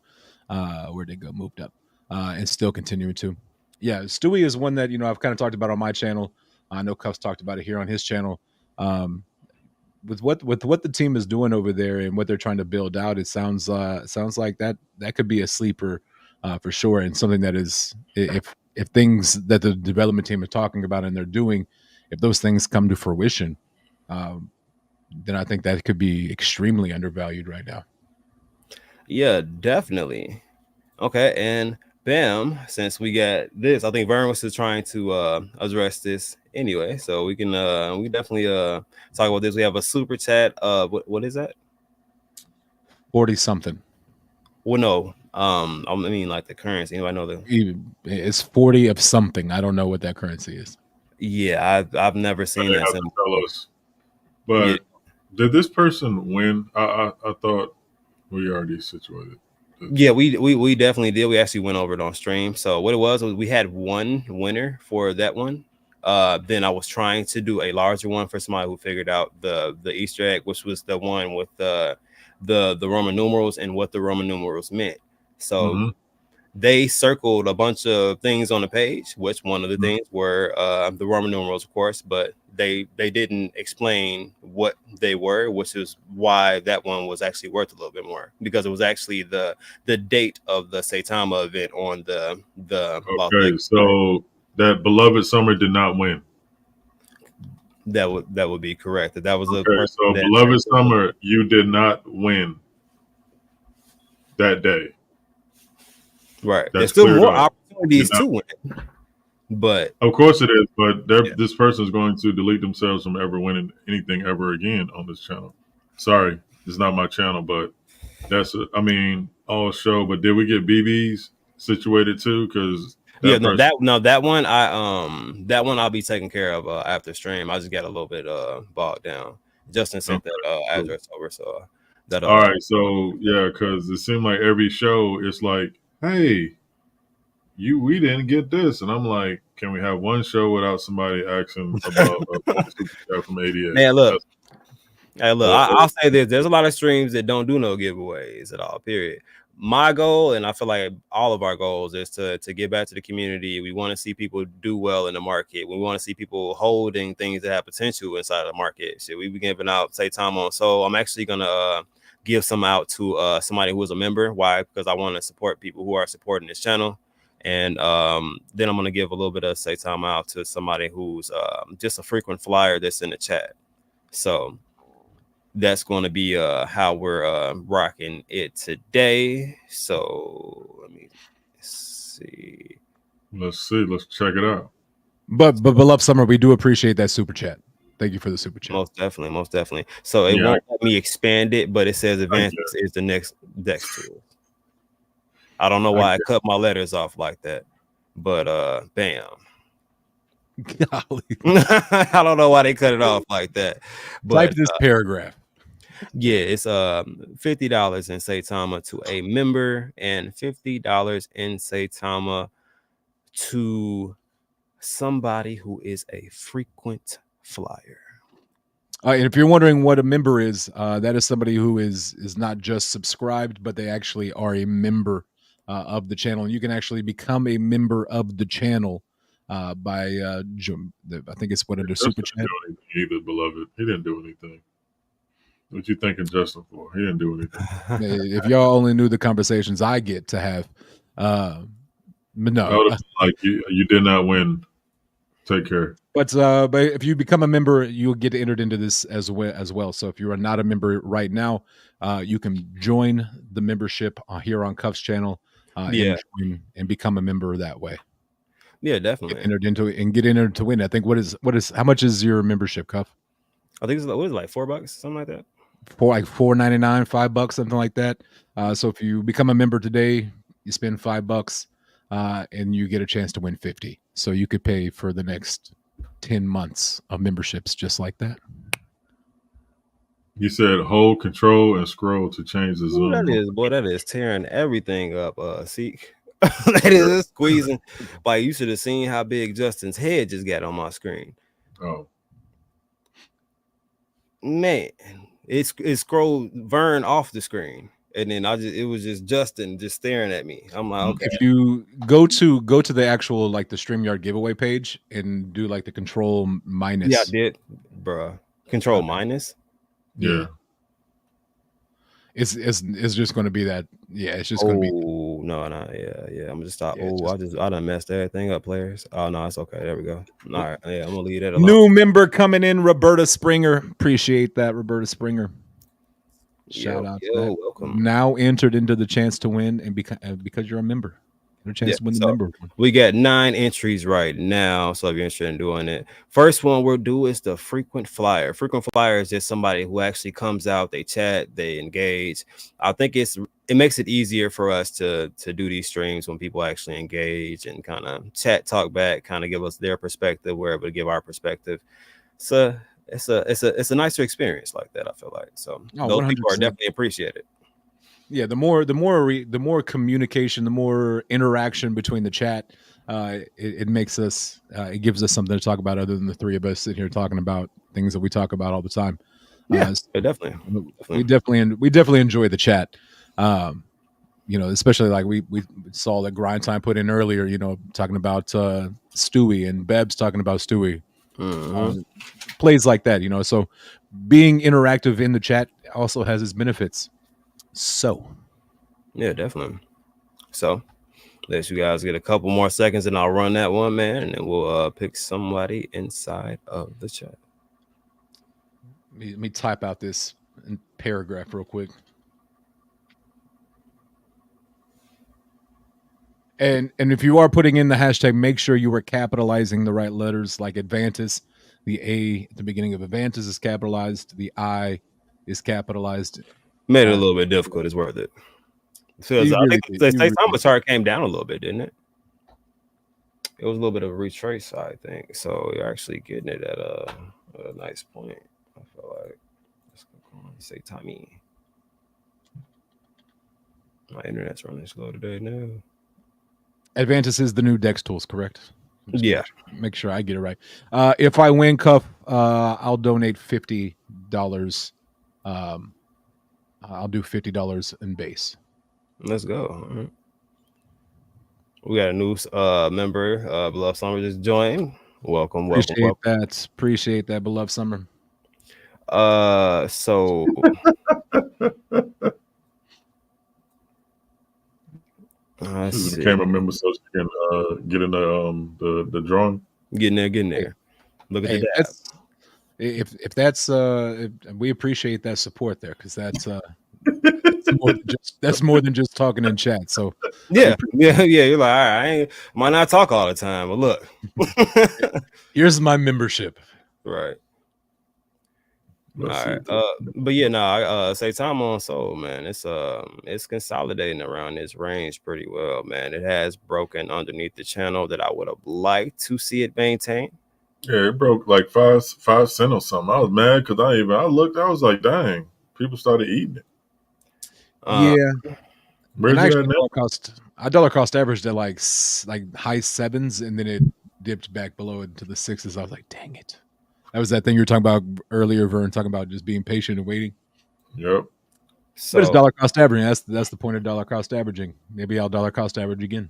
Where'd it go? Moved up, and still continuing to. Yeah, Stewie is one that I've kind of talked about on my channel. I know Cuff's talked about it here on his channel. With what the team is doing over there and what they're trying to build out, it sounds like that could be a sleeper for sure, and something that is if things that the development team is talking about and they're doing, if those things come to fruition. Then I think that could be extremely undervalued right now. Yeah, definitely. Okay, and bam, since we got this, I think Vern was just trying to address this anyway, so we can we definitely talk about this. We have a super chat. What is that? 40 something. Well, no, I mean like the currency. Anybody know it's 40 of something. I don't know what that currency is. Yeah, I've never seen that. Tell us. But did this person win? I thought we already situated. Yeah, we definitely did. We actually went over it on stream. So what it was we had one winner for that one. Then I was trying to do a larger one for somebody who figured out the Easter egg, which was the one with the Roman numerals and what the Roman numerals meant. So they circled a bunch of things on the page, which one of the things were the Roman numerals, of course, but they didn't explain what they were, which is why that one was actually worth a little bit more, because it was actually the date of the Saitama event on the Okay, so that Beloved Summer did not win. That would be correct. That was okay. So Beloved Summer, you did not win that day. Right. There's still more opportunities to win. But of course it is, but this person is going to delete themselves from ever winning anything ever again on this channel. Sorry, it's not my channel, but that's all show. But did we get BBs situated too? Because that one I'll be taking care of after stream. I just got a little bit bogged down. Justin sent that address over, so that. All right, so yeah, because it seemed like every show it's like, hey, we didn't get this, and I'm like, can we have one show without somebody asking about a super chat from 88? Man, look, I'll say this: there's a lot of streams that don't do no giveaways at all. Period. My goal, and I feel like all of our goals, is to get back to the community. We want to see people do well in the market. We want to see people holding things that have potential inside of the market. Should we be giving out Saitama? So I'm actually gonna give some out to somebody who is a member. Why? Because I want to support people who are supporting this channel. And then I'm going to give a little bit of Saitama out to somebody who's just a frequent flyer that's in the chat. So that's going to be how we're rocking it today. So let me see. Let's check it out. But Beloved Summer, we do appreciate that super chat. Thank you for the super chat. Most definitely. So it won't let me expand it, but it says advanced is the next Dex tool. I don't know why I cut my letters off like that, but bam. I don't know why they cut it off like that. But type this paragraph. Yeah, it's $50 in Saitama to a member and $50 in Saitama to somebody who is a frequent flyer. And if you're wondering what a member is, that is somebody who is not just subscribed, but they actually are a member of the channel. And you can actually become a member of the channel by I think it's under super chat. Either, beloved, he didn't do anything. What you thinking Justin for? He didn't do anything. If y'all only knew the conversations I get to have, but no, like you did not win. Take care. But if you become a member, you'll get entered into this as well. So if you are not a member right now, you can join the membership here on Cuff's channel. And become a member that way. Yeah, definitely. Get entered to win. I think how much is your membership, Cuff? I think it's like $4, something like that. $4.99, $5, something like that. So if you become a member today, you spend $5, and you get a chance to win 50. So you could pay for the next 10 months of memberships just like that. You said hold, control, and scroll to change the zoom. That is tearing everything up, Seek. That is squeezing. Like, you should have seen how big Justin's head just got on my screen. Oh. Man, it scrolled Vern off the screen. And then it was just Justin just staring at me. I'm like, okay. If you go to the actual, like, the StreamYard giveaway page and do like the control minus. Yeah, I did, bro. Control minus. Yeah. It's just going to be that. Yeah, it's just going to be. Oh no, yeah. I'm just stop. I done messed everything up, players. Oh no, it's okay. There we go. All right, yeah, I'm gonna leave that alone. New member coming in, Roberta Springer. Appreciate that, Roberta Springer. Shout out to that. Welcome. Now entered into the chance to win, and because you're a member, a chance to win the member. We got 9 entries right now, so if you're interested in doing it, first one we'll do is the frequent flyer. Frequent flyer is just somebody who actually comes out, they chat, they engage. I think it makes it easier for us to do these streams when people actually engage and kind of chat, talk back, kind of give us their perspective. We're able to give our perspective. So it's a nicer experience like that, I feel like. So those people are definitely appreciated. Yeah, the more communication, the more interaction between the chat, it makes us, it gives us something to talk about other than the three of us sitting here talking about things that we talk about all the time. Definitely. We definitely enjoy the chat. Especially like we saw that Grind Time put in earlier, talking about Stewie and Beb's talking about Stewie. Plays like that, so being interactive in the chat also has its benefits. So yeah, definitely. So let you guys get a couple more seconds and I'll run that one, man, and then we'll pick somebody inside of the chat. Let me type out this paragraph real quick. And if you are putting in the hashtag, make sure you are capitalizing the right letters, like Advantis. The A at the beginning of Advantis is capitalized. The I is capitalized. Made it a little bit difficult. It's worth it. Because I think the Saitama chart came down a little bit, didn't it? It was a little bit of a retrace, I think. So you're actually getting it at a nice point. I feel like. Let's go on Saitama. My internet's running slow today now. Advantis is the new Dex tools, correct? Yeah. Make sure I get it right. If I win Cuff, I'll donate $50. I'll do $50 in base. Let's go. Right. We got a new member, Beloved Summer, just joined. Welcome. Appreciate that, Beloved Summer. So she became a member so she can get in the drawing. Getting there. Look at that. If that's we appreciate that support there, because that's more than just talking in chat. So yeah. You're like, all right, I might not talk all the time, but look, here's my membership. Right. All right. But yeah, Saitama on Soul, man. It's consolidating around this range pretty well, man. It has broken underneath the channel that I would have liked to see it maintain. Yeah, it broke like 5 cents or something. I was mad because I looked, I was like, dang, people started eating it. Yeah. And actually, dollar cost averaged at like high 7s, and then it dipped back below it to the 6s. I was like, dang it. That was that thing you were talking about earlier, Vern, talking about just being patient and waiting. Yep. So, but it's dollar cost averaging. That's the point of dollar cost averaging. Maybe I'll dollar cost average again.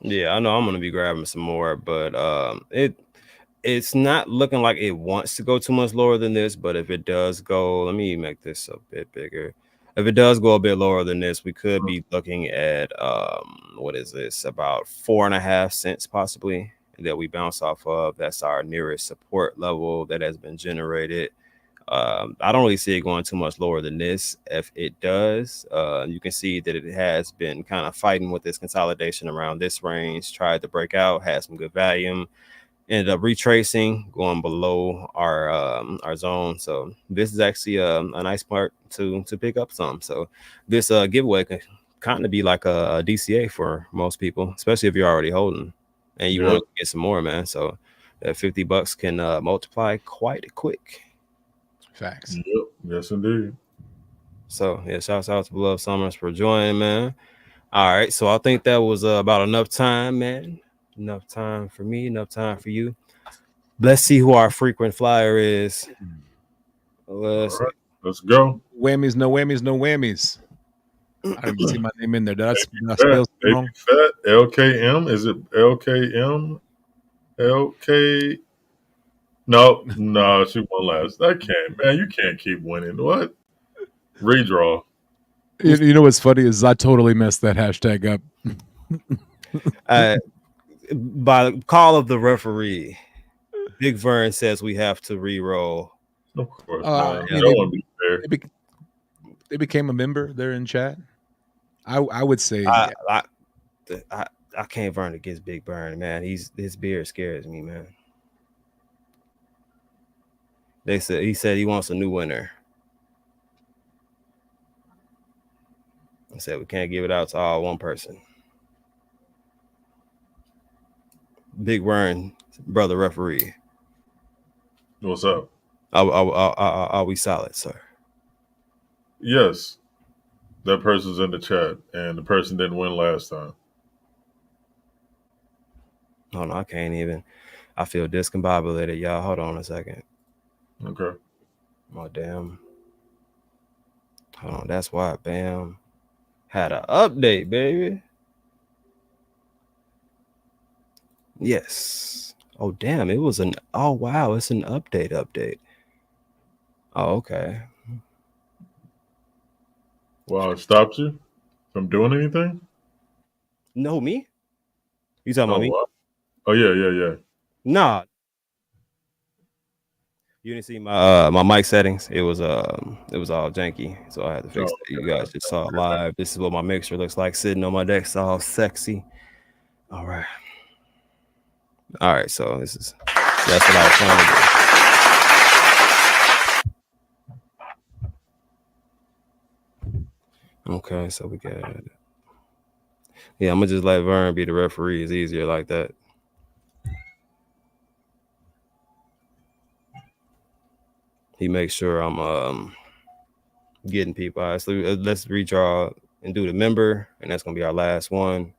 Yeah, I know I'm gonna be grabbing some more, but it's not looking like it wants to go too much lower than this. But if it does go, let me make this a bit bigger. If it does go a bit lower than this, we could be looking at what is this? About 4.5 cents possibly that we bounce off of. That's our nearest support level that has been generated. I don't really see it going too much lower than this. If it does, you can see that it has been kind of fighting with this consolidation around this range, tried to break out, had some good volume, ended up retracing, going below our zone. So this is actually a nice part to pick up some. So this giveaway can kind of be like a DCA for most people, especially if you're already holding and you want to get some more, man. So that $50 can multiply quite quick. Facts. Yep. Yes, indeed. So yeah, shouts out to Beloved Summers for joining, man. All right, so I think that was about enough time, man. Enough time for me, enough time for you. Let's see who our frequent flyer is. Let's go. Whammies, no whammies, no whammies. I didn't see my name in there. Did I spell wrong? LKM? Is it LKM? LK? No, she won last. I can't, man. You can't keep winning. What? Redraw. You know what's funny is I totally messed that hashtag up. By call of the referee, Big Vern says we have to re-roll. Of course. They became a member there in chat. I would say I can't Vern against Big Vern, man. His beard scares me, man. He said he wants a new winner. I said we can't give it out to all one person. Big Vern, brother referee. What's up? Are we solid, sir? Yes. That person's in the chat, and the person didn't win last time. Hold on, I can't even. I feel discombobulated, y'all. Hold on a second. Okay. Oh damn. Hold on, that's why. Bam. Had an update, baby. Yes. Oh damn, it was an. Oh wow, it's an update. Oh okay. Wow, it stops you from doing anything? No, me? You talking Oh, about me? wow. Oh, yeah. Nah. You didn't see my mic settings. It was all janky, so I had to fix Oh, it. You guys just saw it live. This is what my mixer looks like sitting on my desk, it's all sexy. All right. So that's what I was trying to do. Okay, so we got it. Yeah, I'm gonna just let Vern be the referee. It's easier like that. He makes sure I'm getting people. All right, so let's redraw and do the member, and that's gonna be our last one.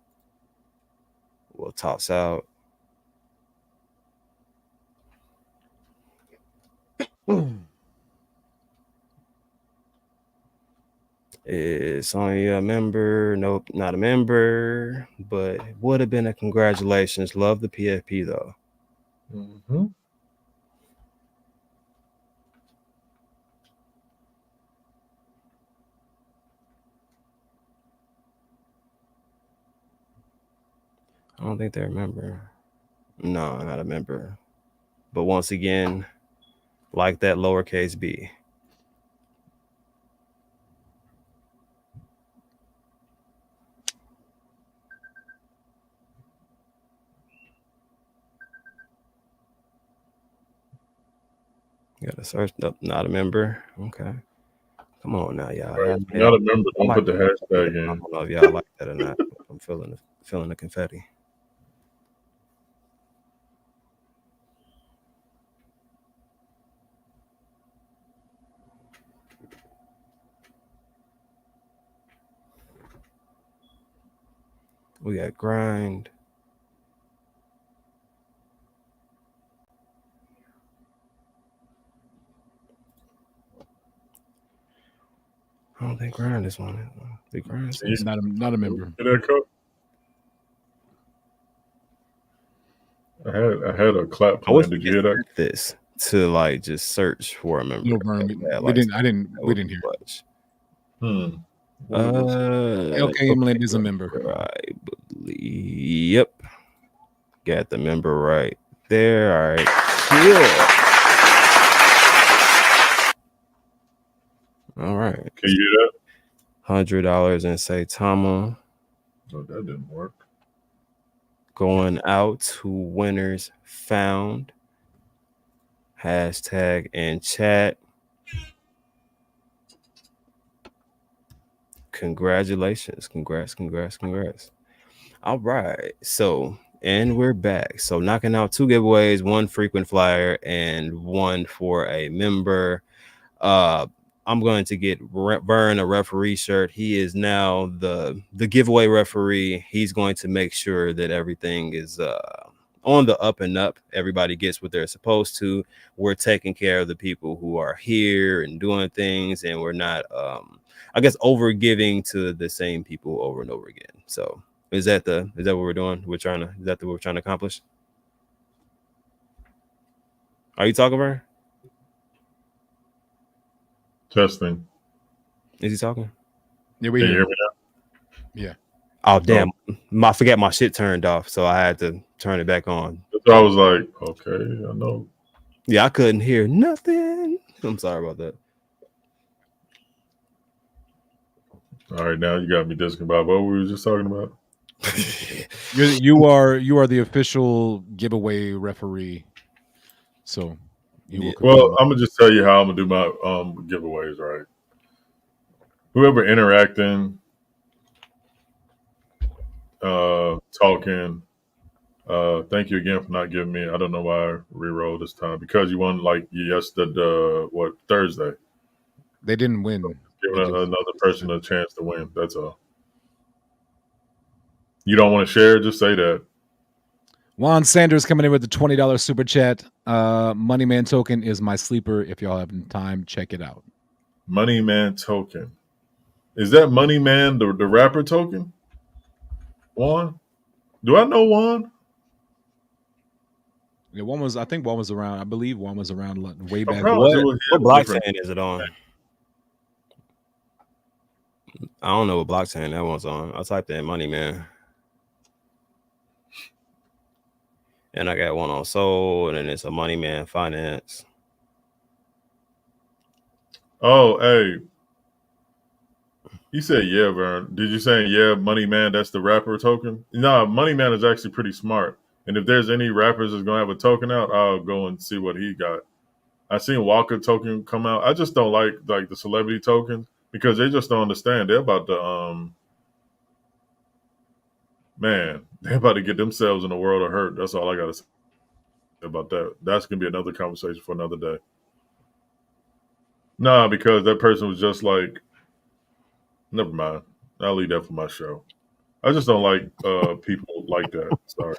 We'll toss out. It's only a member. Nope, not a member. But would have been a congratulations. Love the PFP though. Mm-hmm. I don't think they're a member. No, not a member. But once again, like that lowercase b. You gotta search. Nope, not a member. Okay. Come on now, y'all. Right. You gotta remember, don't put the hashtag I in. don't know if y'all like that or not. I'm feeling the confetti. We got grind. I don't think grind is one. The grind is Not a member. Get that cup? I had a clap I wish plan. Did we you hear could that? set this to like just search for a member. No, Vern, we didn't hear. Much. What was this? LK Emlyn is a member. I believe. Yep. Got the member right there. All right. Cool. All right. Can you hear that? $100 and say Tama. No, that didn't work. Going out to winners found. Hashtag in chat. Congratulations. Congrats. All right. So, and we're back. So, knocking out 2 giveaways, 1 frequent flyer and 1 for a member. I'm going to get Vern a referee shirt. He is now the giveaway referee. He's going to make sure that everything is on the up and up. Everybody gets what they're supposed to. We're taking care of the people who are here and doing things, and we're not I guess over giving to the same people over and over again. So is that what we're doing? Is that what we're trying to accomplish? Are you talking, Vern? Testing. Is he talking? Yeah, we Can you hear. hear me now? Yeah. Oh damn! I forgot my shit turned off, so I had to turn it back on. So I was like, okay, I know. Yeah, I couldn't hear nothing. I'm sorry about that. All right, now you got me discombobulated. What were we just talking about? You are the official giveaway referee. So you will. Well, I'm gonna just tell you how I'm gonna do my giveaways. Right. Whoever interacting, talking. Thank you again for not giving me. I don't know why I re-rolled this time because you won like yesterday. Thursday? They didn't win. Giving another person a chance to win. That's all. You don't want to share? Just say that. Juan Sanders coming in with the $20 super chat. Money Man Token is my sleeper. If y'all have time, check it out. Money Man Token. Is that Money Man the rapper Token? Juan? Do I know Juan? Yeah, I think one was around. I believe one was around way back. What blockchain is it on? I don't know what blockchain that one's on. I typed in Money Man. And I got one on Soul, and then it's a Money Man Finance. Oh, hey. You said yeah, Vern. Did you say yeah, Money Man, that's the rapper token? No, Money Man is actually pretty smart. And if there's any rappers that's gonna have a token out, I'll go and see what he got. I seen Walker token come out. I just don't like the celebrity tokens because they just don't understand. They're about to man, they're about to get themselves in a world of hurt. That's all I gotta say about that. That's gonna be another conversation for another day. Nah, because that person was just like, never mind. I'll leave that for my show. I just don't like people like that. Sorry.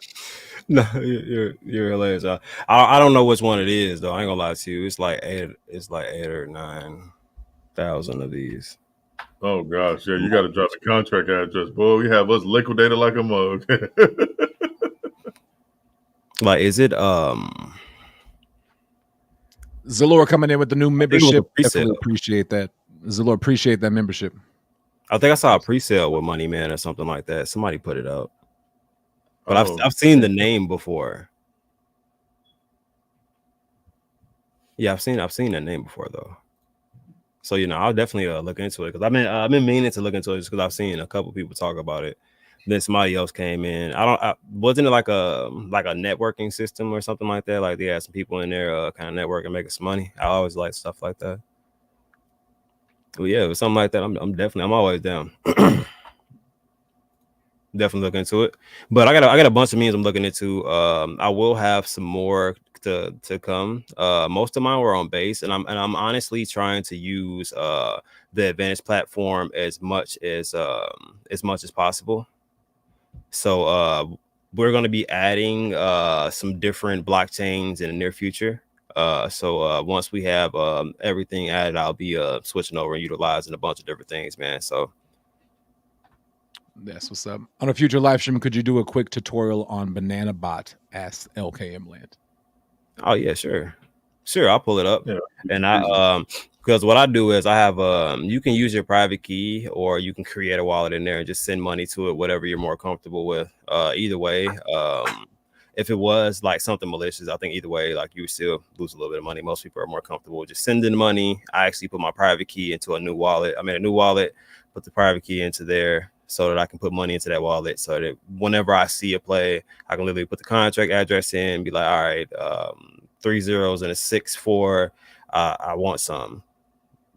No, you're hilarious. I don't know which one it is though. I ain't gonna lie to you. It's like 8 or 9,000 of these. Oh gosh, yeah, you got to drop the contract address, boy. We have us liquidated like a mug. Like, is it Zalor coming in with the new membership? Definitely appreciate that. Zalor, appreciate that membership. I think I saw a pre-sale with Money Man or something like that. Somebody put it up, but I've seen the name before. Yeah, I've seen the name before though. So I'll definitely look into it because I've been meaning to look into it just because I've seen a couple people talk about it. Then somebody else came in. Wasn't it like a networking system or something like that? Like they had some people in there kind of network and making some money. I always like stuff like that. Well, yeah, it was something like that. I'm always down. Definitely look into it. But I got a bunch of memes I'm looking into. I will have some more to come. Most of mine were on base, and I'm honestly trying to use the Advantage platform as much as possible. So we're going to be adding some different blockchains in the near future. So once we have everything added, I'll be switching over and utilizing a bunch of different things, man. So that's what's up. On a future live stream, could you do a quick tutorial on Banana Bot? Asked LKM Land. Oh yeah, sure. I'll pull it up. Yeah. And I because what I do is I have you can use your private key or you can create a wallet in there and just send money to it, whatever you're more comfortable with. Either way, if it was like something malicious, I think either way, like you would still lose a little bit of money. Most people are more comfortable just sending money. I actually put my private key into a new wallet. I made a new wallet, put the private key into there so that I can put money into that wallet so that whenever I see a play, I can literally put the contract address in and be like, all right, 3 zeros and a 6-4. I want some.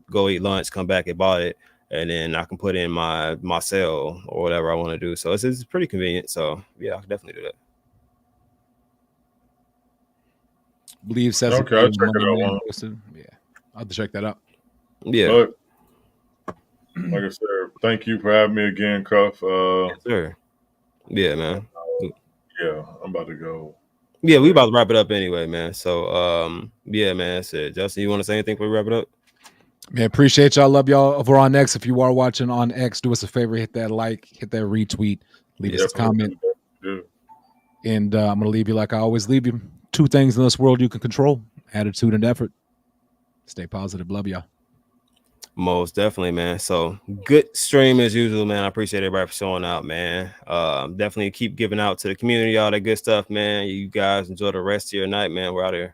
Go eat lunch, come back and bought it, and then I can put in my sale or whatever I want to do. So it's pretty convenient. So yeah, I can definitely do that. Believe says okay, I'll check it out. Yeah, I'll have to check that out. Yeah. But, like I said, thank you for having me again, Cuff. Yes, sir. Yeah, man. Yeah, I'm about to go. Yeah, we about to wrap it up anyway, man. So yeah, man. That's it. Justin, you want to say anything before we wrap it up? Man, appreciate y'all. Love y'all over on X. If you are watching on X, do us a favor, hit that like, hit that retweet, leave us a comment. Yeah. And I'm gonna leave you like I always leave you. 2 things in this world you can control: attitude and effort. Stay positive. Love y'all. Most definitely, man. So good stream as usual, man. I appreciate everybody for showing out, man. Definitely keep giving out to the community, all that good stuff, man. You guys enjoy the rest of your night, man. We're out here.